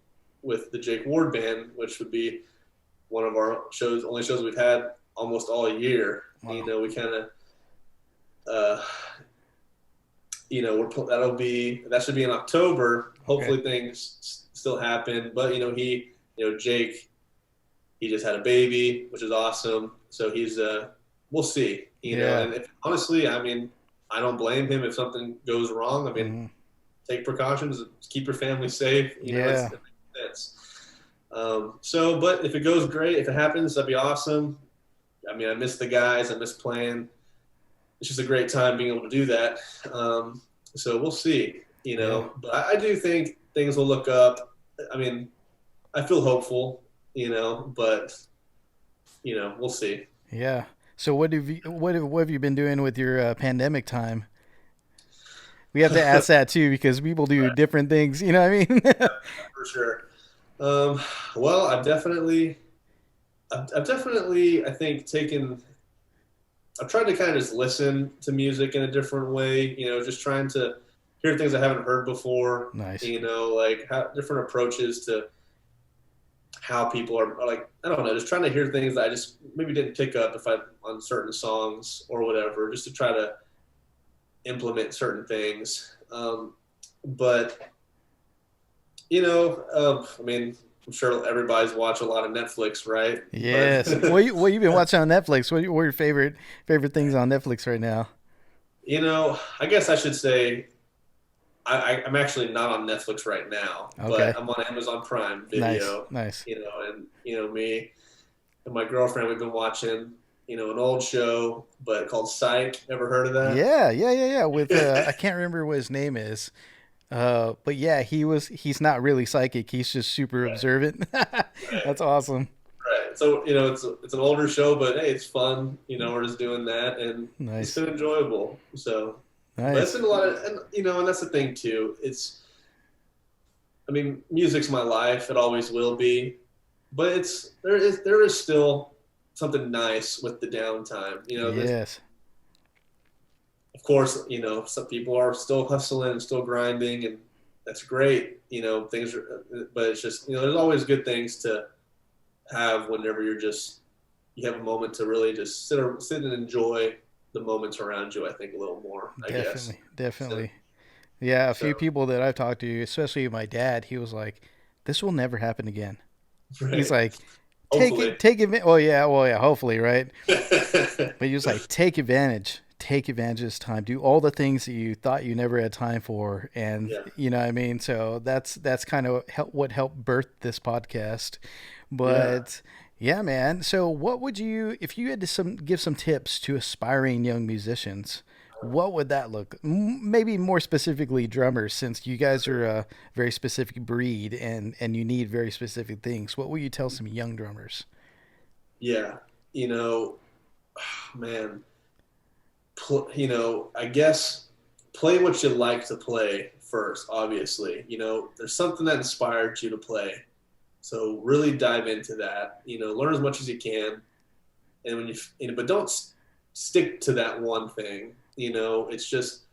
with the Jake Ward Band, which would be one of our only shows we've had almost all year. Wow. We kind of, that should be in October. Hopefully things still happen, but Jake, he just had a baby, which is awesome. So he's, we'll see, and honestly, I mean, I don't blame him if something goes wrong. I mean, take precautions, keep your family safe. It makes sense. But if it goes great, if it happens, that'd be awesome. I mean, I miss the guys. I miss playing. It's just a great time being able to do that. So we'll see, But I do think things will look up. I mean, I feel hopeful, but, we'll see. Yeah. So what have you been doing with your pandemic time? We have to ask that too because people do different things. You know what I mean? For sure. Well, I've definitely, I think I've tried to kind of just listen to music in a different way, just trying to hear things I haven't heard before. Nice. Like different approaches to how people are like, I don't know, just trying to hear things that I just maybe didn't pick up on certain songs or whatever, just to try to implement certain things. But I mean, I'm sure everybody's watched a lot of Netflix, right? Yes. What you've been watching on Netflix? What are your favorite things on Netflix right now? I guess I should say I'm actually not on Netflix right now, but I'm on Amazon Prime Video. Nice. And me and my girlfriend, we've been watching an old show, but called Psych. Ever heard of that? Yeah. With I can't remember what his name is. But yeah, he's not really psychic. He's just super observant. That's awesome. Right. So, it's an older show, but hey, it's fun. We're just doing that, and it's been enjoyable. So, but it's been a lot of, and that's the thing too. I mean, music's my life. It always will be, but there is still something nice with the downtime. Yes. Of course, some people are still hustling and still grinding, and that's great. Things are, but it's just, there's always good things to have whenever you have a moment to really just sit and enjoy the moments around you. I think a little more. Definitely. Yeah, a few people that I've talked to, especially my dad, he was like, "This will never happen again." Right. He's like, take it. Well, yeah, hopefully, right? But he was like, take advantage of this time. Do all the things that you thought you never had time for, and you know what I mean. So that's kind of what helped birth this podcast. But yeah, man. So what would you, if you had to give some tips to aspiring young musicians? What would that look? Maybe more specifically drummers, since you guys are a very specific breed and you need very specific things. What would you tell some young drummers? Yeah, man, I guess play what you like to play first, obviously. There's something that inspired you to play. So really dive into that, learn as much as you can. And when but don't stick to that one thing. It's just,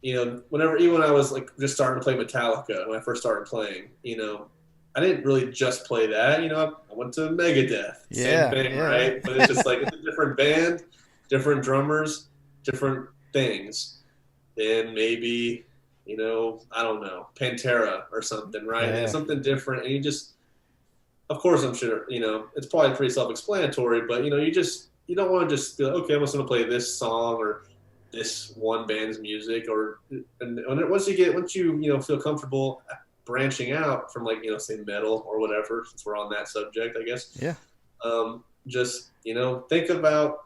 even when I was like just starting to play Metallica, when I first started playing, I didn't really just play that. I went to Megadeth, same thing, right? But it's just like, it's a different band, different drummers, different things. And maybe, I don't know, Pantera or something, right? And it's something different. And you just, of course, I'm sure, it's probably pretty self-explanatory, but, you don't want to just be like, okay, I'm just going to play this song or this one band's music, and once you feel comfortable branching out from, like, say metal or whatever, since we're on that subject, I guess. Yeah. Just, think about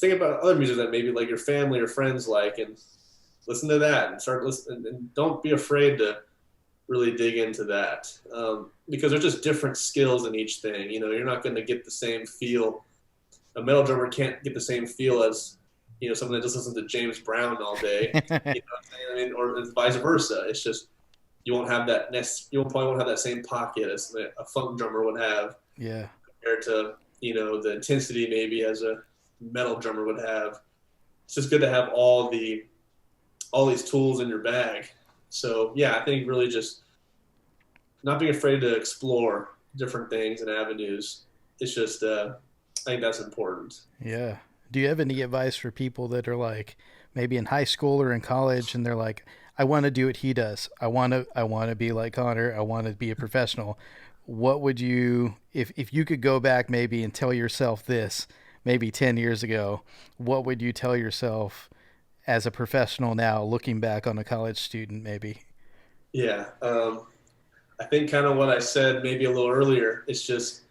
other music that maybe like your family or friends like, and listen to that and start listening, and don't be afraid to really dig into that, because there's just different skills in each thing. You're not going to get the same feel. A metal drummer can't get the same feel as someone that just listens to James Brown all day. You know what I'm saying? I mean, or vice versa. It's just you won't have that probably won't have that same pocket as a funk drummer would have. Yeah. Compared to the intensity maybe as a metal drummer would have. It's just good to have all these tools in your bag. So yeah, I think really just not being afraid to explore different things and avenues. It's just I think that's important. Yeah. Do you have any advice for people that are like maybe in high school or in college and they're like, I want to do what he does. I want to be like Connor. I want to be a professional. What would you, if you could go back maybe and tell yourself this, maybe 10 years ago, what would you tell yourself as a professional now, looking back on a college student maybe? Yeah. I think kind of what I said maybe a little earlier. It's just,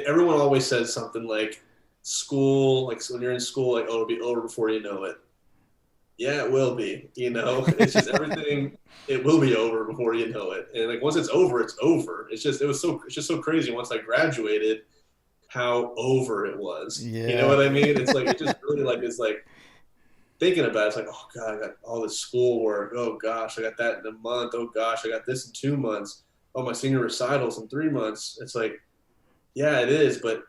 everyone always says something like school, like when you're in school, like, oh, it'll be over before you know it. Yeah, it will be. It's just everything. It will be over before you know it. And like once it's over, it's over. It's just so crazy. Once I graduated, how over it was. Yeah. You know what I mean? It's like it just really like it's like thinking about it, it's like, oh god, I got all this schoolwork. Oh gosh, I got that in a month. Oh gosh, I got this in 2 months. Oh, my senior recitals in 3 months. It's like, yeah, it is, but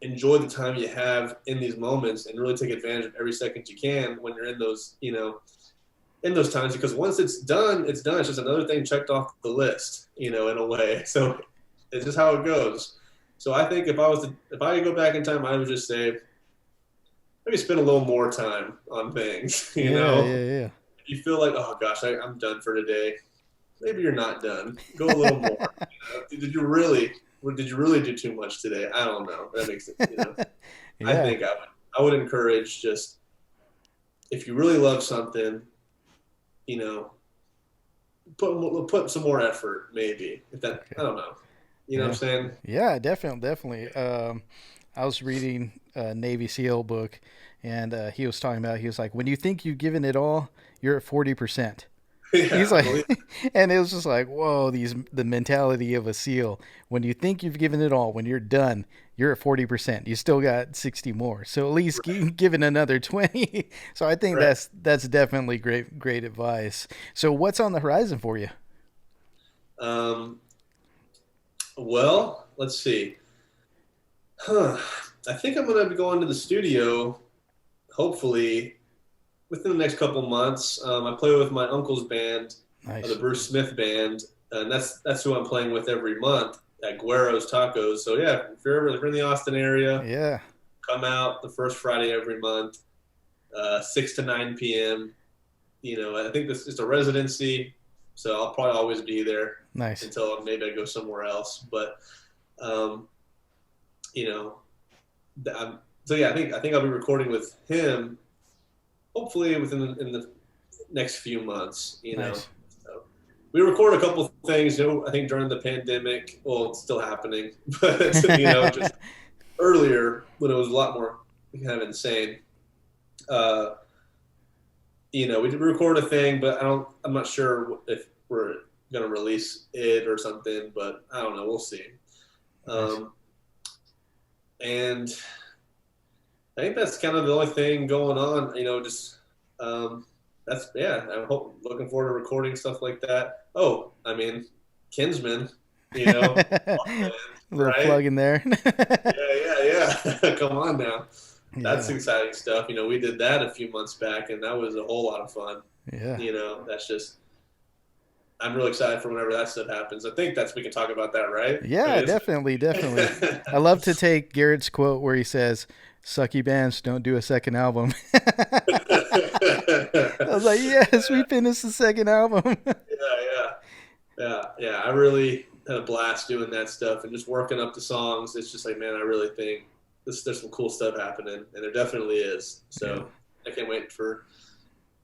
enjoy the time you have in these moments and really take advantage of every second you can when you're in those, in those times, because once it's done, it's done. It's just another thing checked off the list, in a way. So it's just how it goes. So I think if I could go back in time, I would just say maybe spend a little more time on things, Yeah. If you feel like, oh gosh, I'm done for today. Maybe you're not done. Go a little more. Did you really do too much today? I don't know. That makes it, Yeah. I think I would encourage just, if you really love something, put some more effort, maybe. If that, Okay. I don't know. You know what I'm saying? Yeah, definitely. I was reading a Navy SEAL book, and he was talking about, he was like, when you think you've given it all, you're at 40%. Yeah, He's like, and it was just like, whoa, the mentality of a SEAL. When you think you've given it all, when you're done, you're at 40%. You still got 60 more. So at least give it another 20. So I think right. that's definitely great advice. So what's on the horizon for you? Well, let's see. I think I'm going to be going to the studio, hopefully, within the next couple months. I play with my uncle's band, Nice. the Bruce Smith band, and that's who I'm playing with every month at Guero's Tacos. So yeah, if you're in the Austin area, Yeah. come out the first Friday every month, 6 to 9 p.m. I think this is just a residency, so I'll probably always be there Nice. until maybe I go somewhere else. But you know, so yeah, I think I'll be recording with him hopefully in the next few months. Nice. So we record a couple things. I think during the pandemic. Well, it's still happening, but just earlier when it was a lot more kind of insane. We did record a thing, but I'm not sure if we're going to release it or something, but I don't know. We'll see. Nice. And I think that's kind of the only thing going on, I'm looking forward to recording stuff like that. Oh, I mean, Kinsmen, A little right? plug in there. Yeah. Come on now. That's Yeah. exciting stuff. We did that a few months back, and that was a whole lot of fun. Yeah. That's just, I'm really excited for whenever that stuff happens. I think we can talk about that, right? Yeah, definitely. I love to take Garrett's quote where he says, "Sucky bands don't do a second album." I was like, yes, we finished the second album. Yeah. I really had a blast doing that stuff and just working up the songs. It's just like, man, I really think there's some cool stuff happening, and there definitely is. So I can't wait for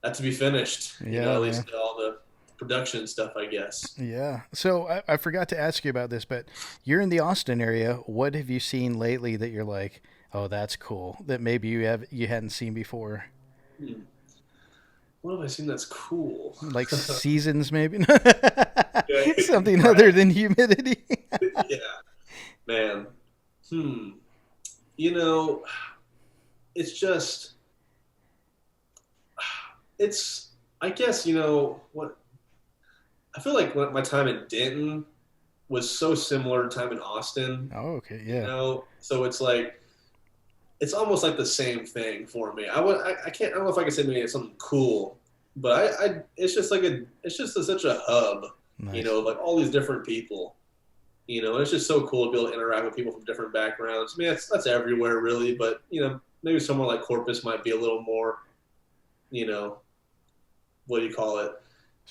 that to be finished. Yeah, at least all the production stuff, I guess. Yeah. So I forgot to ask you about this, but you're in the Austin area. What have you seen lately that you're like, oh, that's cool, that maybe you hadn't seen before? what have I seen that's cool? Like seasons, maybe. Yeah, Something other right. than humidity. Yeah, man. Hmm. You know, it's just it's. I guess what I feel like my time in Denton was so similar to time in Austin. Oh, okay, yeah, So it's like it's almost like the same thing for me. I can't I don't know if I can say maybe it's something cool, but I it's just it's just such a hub, nice. like all these different people, and it's just so cool to be able to interact with people from different backgrounds. I mean, that's everywhere really, but maybe somewhere like Corpus might be a little more, you know, what do you call it?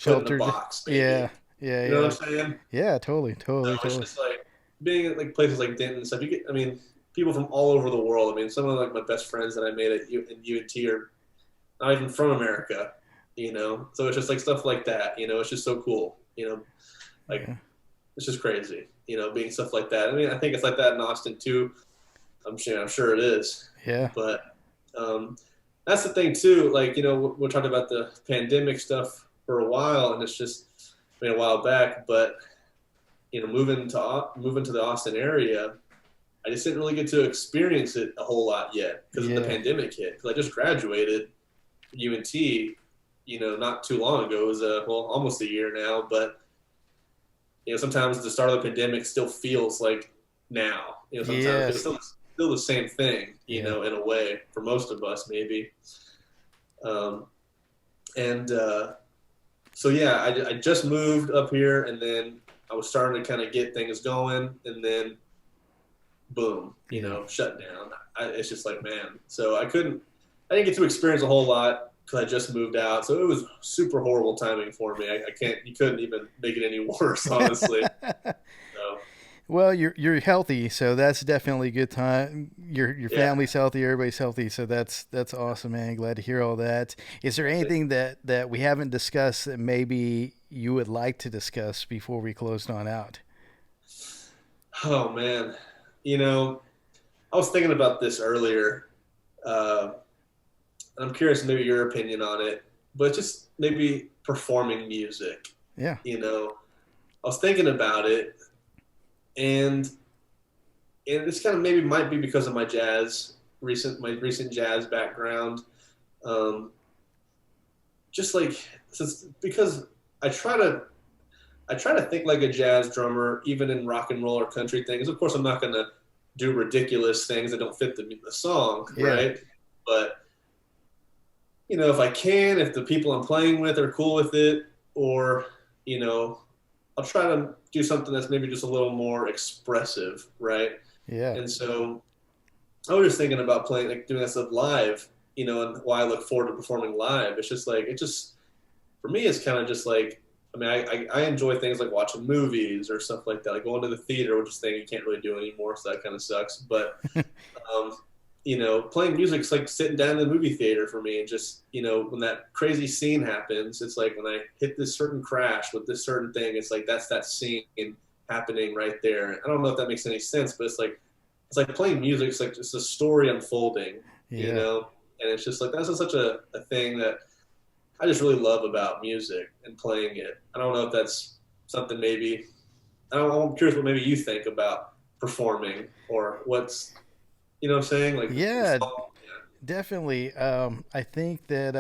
Put in a Sheltered. box Yeah, maybe. yeah, You know yeah, what I'm saying? yeah. Totally, So totally, it's totally. just like being at like places like Denton and stuff. You get, I mean, people from all over the world. I mean, some of like my best friends that I made in UNT are not even from America. So it's just like stuff like that. It's just so cool. Like Yeah, it's just crazy. Being stuff like that. I mean, I think it's like that in Austin too. I'm sure it is. yeah, But that's the thing too. Like we're talking about the pandemic stuff for a while, and it's just a while back, but moving to the Austin area, I just didn't really get to experience it a whole lot yet because of the yeah, pandemic hit. Because I just graduated UNT, not too long ago. It was almost a year now, but sometimes the start of the pandemic still feels like now. Sometimes it's yes, still the same thing. yeah, In a way for most of us maybe. Um, and so yeah, I just moved up here, and then I was starting to kind of get things going, and then boom, yeah. shut down. It's just like, man. So I didn't get to experience a whole lot because I just moved out. So it was super horrible timing for me. You couldn't even make it any worse, honestly. So Well, you're healthy, so that's definitely a good time. Your yeah. family's healthy, everybody's healthy, so that's awesome, man. Glad to hear all that. Is there anything that we haven't discussed that maybe you would like to discuss before we closed on out? Oh man, I was thinking about this earlier. Uh, I'm curious, maybe your opinion on it, but just maybe performing music. Yeah, I was thinking about it, and this kind of maybe might be because of my recent jazz background. Um, just like since because I try to I try to think like a jazz drummer, even in rock and roll or country things. Of course, I'm not going to do ridiculous things that don't fit the song, yeah, right? But if I can, if the people I'm playing with are cool with it, or you know, I'll try to do something that's maybe just a little more expressive, right? yeah, And so I was just thinking about playing, like doing that stuff live, and why I look forward to performing live. It's just like, for me, it's kind of just like, I mean, I enjoy things like watching movies or stuff like that, like going to the theater, which is a thing you can't really do anymore, so that kind of sucks. But um, playing music's like sitting down in the movie theater for me, and just when that crazy scene happens, it's like when I hit this certain crash with this certain thing, it's like that's that scene happening right there. I don't know if that makes any sense, but it's like playing music. It's like just a story unfolding, yeah. and it's just like that's just such a thing that I just really love about music and playing it. I don't know if that's something maybe. I'm curious what maybe you think about performing or what's what I'm saying? Like your Yeah, thought. definitely. I think that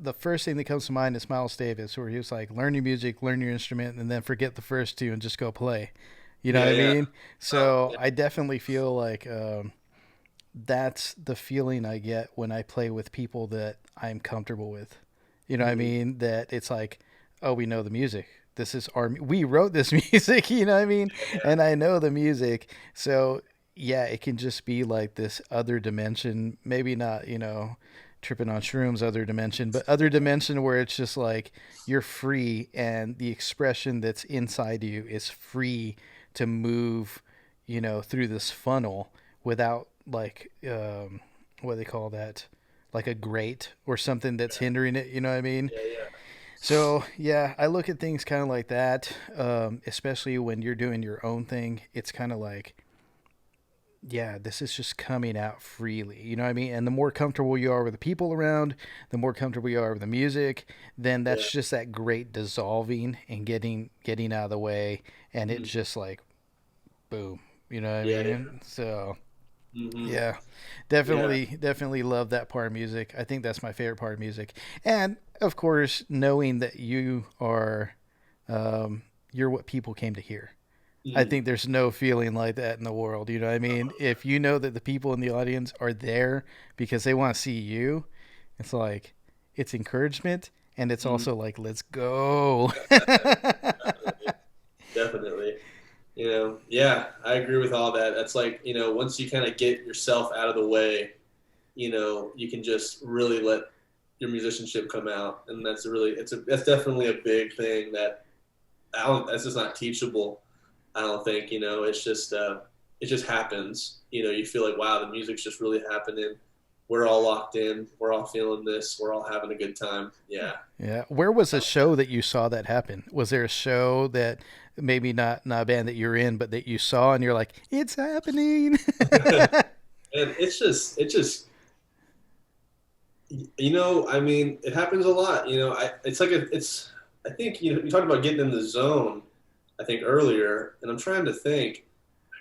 the first thing that comes to mind is Miles Davis, where he was like, "Learn your music, learn your instrument, and then forget the first two and just go play." You know Yeah, what I yeah. mean? Oh, So yeah. I definitely feel like that's the feeling I get when I play with people that I'm comfortable with. You know what I Mm-hmm. mean? That it's like, oh, we know the music. This is we wrote this music, you know what I mean? Yeah, And I know the music. So, yeah, it can just be like this other dimension, maybe not, tripping on shrooms other dimension, but other dimension where it's just like you're free and the expression that's inside you is free to move, through this funnel without like what do they call that, like a grate or something that's hindering it, you know what I mean? yeah, yeah. So yeah, I look at things kind of like that, especially when you're doing your own thing. It's kind of like yeah, this is just coming out freely. You know what I mean? And the more comfortable you are with the people around, the more comfortable you are with the music, then Yeah. that's just that great dissolving and getting out of the way, and it's Mhm. just like boom. You know what I Yeah. mean? So Hmm. yeah, Yeah. definitely love that part of music. I think that's my favorite part of music, and of course, knowing that um, you're what people came to hear. I Mm. think there's no feeling like that in the world. You know what I mean? If you know that the people in the audience are there because they want to see you, it's like it's encouragement, and it's Mhm. also like let's go. Definitely. Definitely. Yeah, I agree with all that. That's like, once you kind of get yourself out of the way, you can just really let your musicianship come out. And that's definitely a big thing that that's just not teachable. I don't think, it just happens. You feel like, wow, the music's just really happening. We're all locked in. We're all feeling this. We're all having a good time. Yeah. Yeah. Where was a show that you saw that happen? Was there a show that maybe not a band that you're in, but that you saw and you're like, it's happening? And I mean, it happens a lot. I think, you talked about getting in the zone, I think earlier, and I'm trying to think,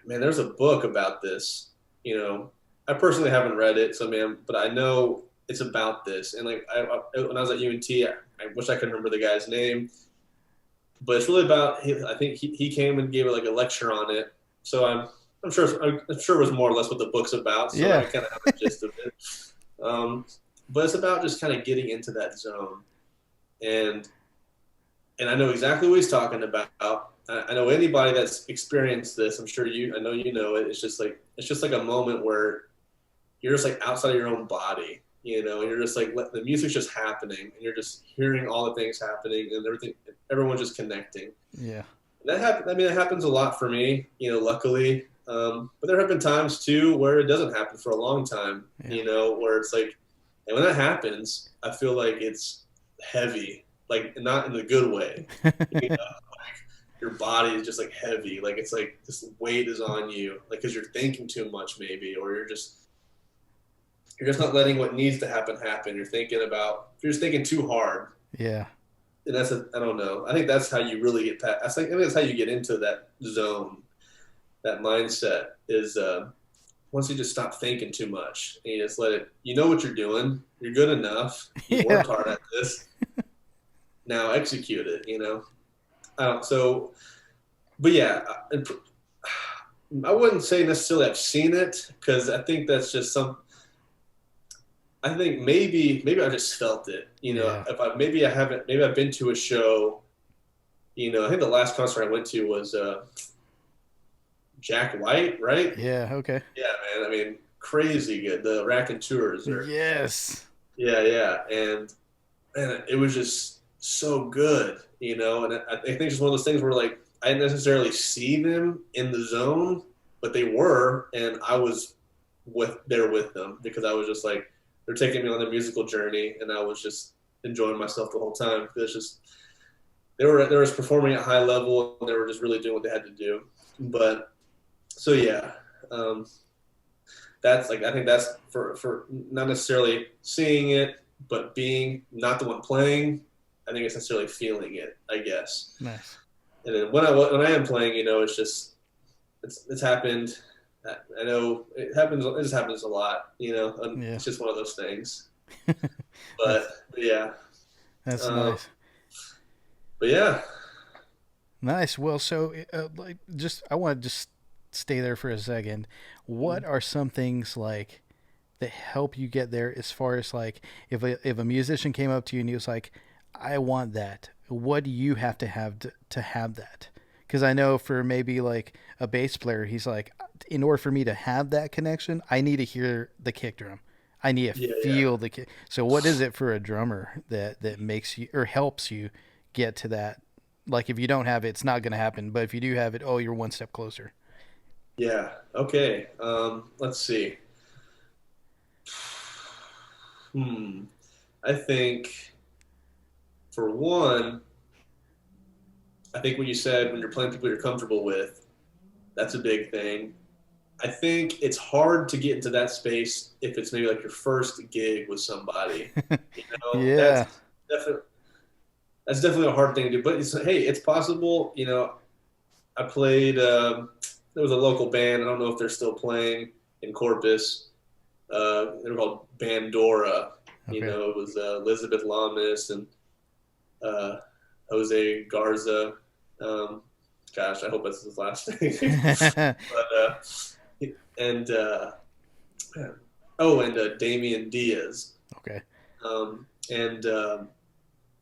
man, there's a book about this. You know, I personally haven't read it, so man, but I know it's about this. And like, when I was at UNT, I wish I could remember the guy's name, but it's really about. I think he came and gave like a lecture on it. So I'm sure it was more or less what the book's about. So I Yeah. kind of have a gist of it. Um, but it's about just kind of getting into that zone, and I know exactly what he's talking about. I know anybody that's experienced this. I know you know it. It's just like a moment where you're just like outside of your own body, and you're just like the music's just happening, and you're just hearing all the things happening, and everyone's just connecting. Yeah. And that happen. I mean, it happens a lot for me, luckily. But there have been times too where it doesn't happen for a long time, Yeah. where it's like, and when that happens, I feel like it's heavy, like not in the good way. You know, your body is just like heavy, like it's like this weight is on you, like because you're thinking too much, maybe, or you're just not letting what needs to happen. You're just thinking too hard, Yeah. and I don't know. I think that's how you really get past. I think that's how you get into that zone, that mindset is once you just stop thinking too much and you just let it. You know what you're doing. You're good enough. You've Yeah. worked hard at this. Now execute it. I don't. So, but yeah, I wouldn't say necessarily I've seen it because I think that's just some. I think maybe I just felt it. Yeah. If I maybe I haven't maybe I've been to a show. I think the last concert I went to was Jack White, right? Yeah. Okay. Yeah, man. I mean, crazy good. The Raconteurs are. Yes. Yeah, yeah, and it was just so good. And I think it's just one of those things where like I didn't necessarily see them in the zone, but they were, and I was there with them because I was just like they're taking me on their musical journey, and I was just enjoying myself the whole time. It's just they were just performing at high level, and they were just really doing what they had to do. But so yeah, um, that's like I think that's for not necessarily seeing it, but being not the one playing. I think it's necessarily feeling it, I guess. Nice. And then when I am playing, it's happened. I know it happens. It just happens a lot, and Yeah. it's just one of those things. that's But yeah, that's um, nice. but yeah, Nice. Well, so like, just I want to just stay there for a second. What are some things like that help you get there? As far as like, if a musician came up to you and he was like, "I want that," what do you have to have that? Because I know for maybe like a bass player, he's like, in order for me to have that connection, I need to hear the kick drum. I need to yeah, yeah. feel the kick. So, what is it for a drummer that makes you or helps you get to that? Like, if you don't have it, it's not going to happen. But if you do have it, oh, you're one step closer. Yeah. Okay. Let's see. Hmm. I think for one, I think what you said when you're playing people you're comfortable with, that's a big thing. I think it's hard to get into that space if it's maybe like your first gig with somebody. You know, Yeah. definitely that's definitely a hard thing to do. But hey, it's possible. You know, I played. There was a local band. I don't know if they're still playing in Corpus. They were called Bandora. You Okay. know, it was Elizabeth Lamas and Jose Garza. Um, gosh, I hope that's his last name. But and Damian Diaz. Okay. And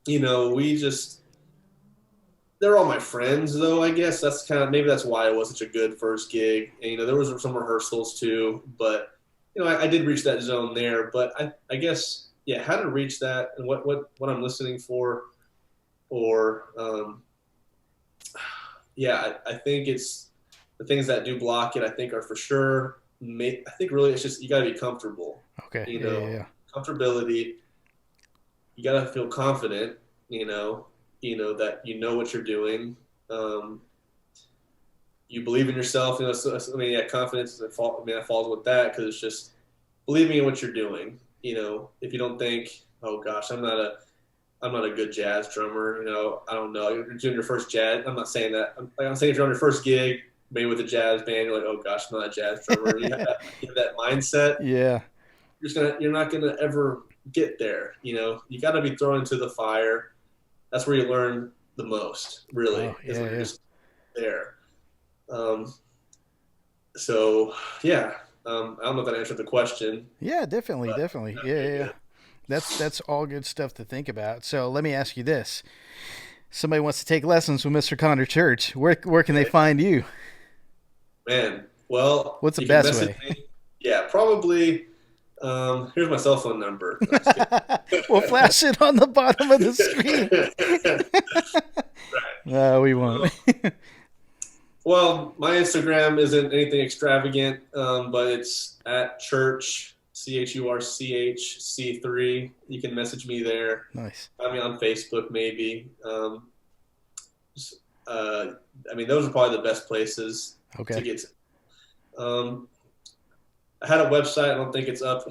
you know, we just they're all my friends though. I guess that's kind of maybe that's why it was such a good first gig. And you know, there was some rehearsals too, but you know, I did reach that zone there. But I guess yeah, how to reach that and what I'm listening for, or yeah, I think it's the things that do block it. I think are for sure. I think really it's just you got to be comfortable. Okay. You Yeah. know, Yeah. Yeah. comfortability. You got to feel confident. That you know what you're doing. You believe in yourself. You know, so, I mean, yeah, confidence. That falls with that because it's just believing in what you're doing. You know, if you don't think, oh gosh, I'm not a good jazz drummer. You know, I don't know. You're doing your first jazz. I'm not saying that. I'm saying if you're on your first gig, maybe with a jazz band, you're like, oh gosh, I'm not a jazz drummer. You have that mindset. Yeah. You're not gonna ever get there. You know, you got to be thrown into the fire. That's where you learn the most. Really, Oh, is yeah. when you're Yeah. just there. Um, so yeah, I don't know if that answered the question, Yeah. Definitely. but Definitely. Yeah. Yeah. Yeah. good. That's all good stuff to think about. So let me ask you this: somebody wants to take lessons with Mr. Connor Church. Where can they Okay. find you? Man, well, What's the you can best message way? me. Yeah, probably. Here's my cell phone number. No, just We'll flash it on the bottom of the screen. kidding. No, we won't. Um, well, my Instagram isn't anything extravagant, but it's at church CHURCHC3. You can message me there. Nice. Find me on Facebook, maybe. I mean, those are probably the best places to Okay. get to. I had a website. I don't think it's up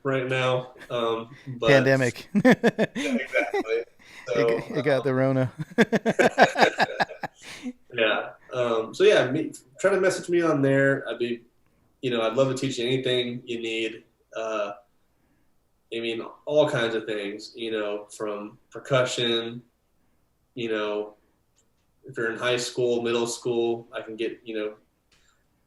right now, but Pandemic. yeah, exactly. It got the Rona. Yeah. So yeah, try to message me on there. I'd love to teach you anything you need. I mean, all kinds of things. You know, from percussion. You know, if you're in high school, middle school, I can get.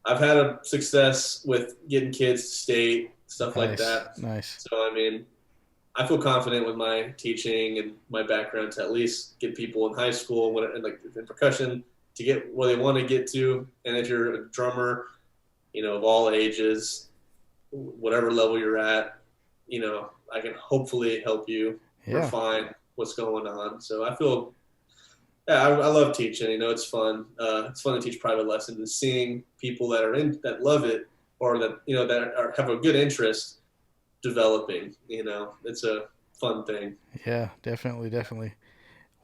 I've had a success with getting kids to state, stuff like Nice. that. Nice. So I mean, I feel confident with my teaching and my background to at least get people in high school and like in percussion to get where they want to get to. And if you're a drummer, of all ages, whatever level you're at, I can hopefully help you Yeah. refine what's going on. So I feel, yeah, I love teaching. It's fun. It's fun to teach private lessons and seeing people that love it or that have a good interest developing. It's a fun thing. Yeah. Definitely. Definitely.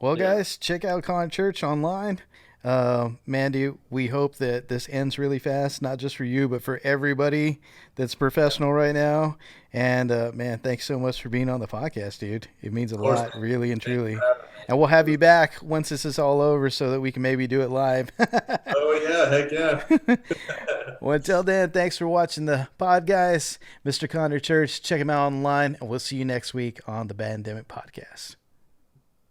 Well, Yeah. guys, check out Con Church online. Mandy, we hope that this ends really fast, not just for you, but for everybody that's professional right now. And man, thanks so much for being on the podcast, dude. It means a Of course, lot, really and thanks for truly. having me. And we'll have you back once this is all over so that we can maybe do it live. Oh yeah, heck yeah. Well, until then, thanks for watching the pod, guys. Mr. Connor Church, check him out online, and we'll see you next week on the Bandemic Podcast.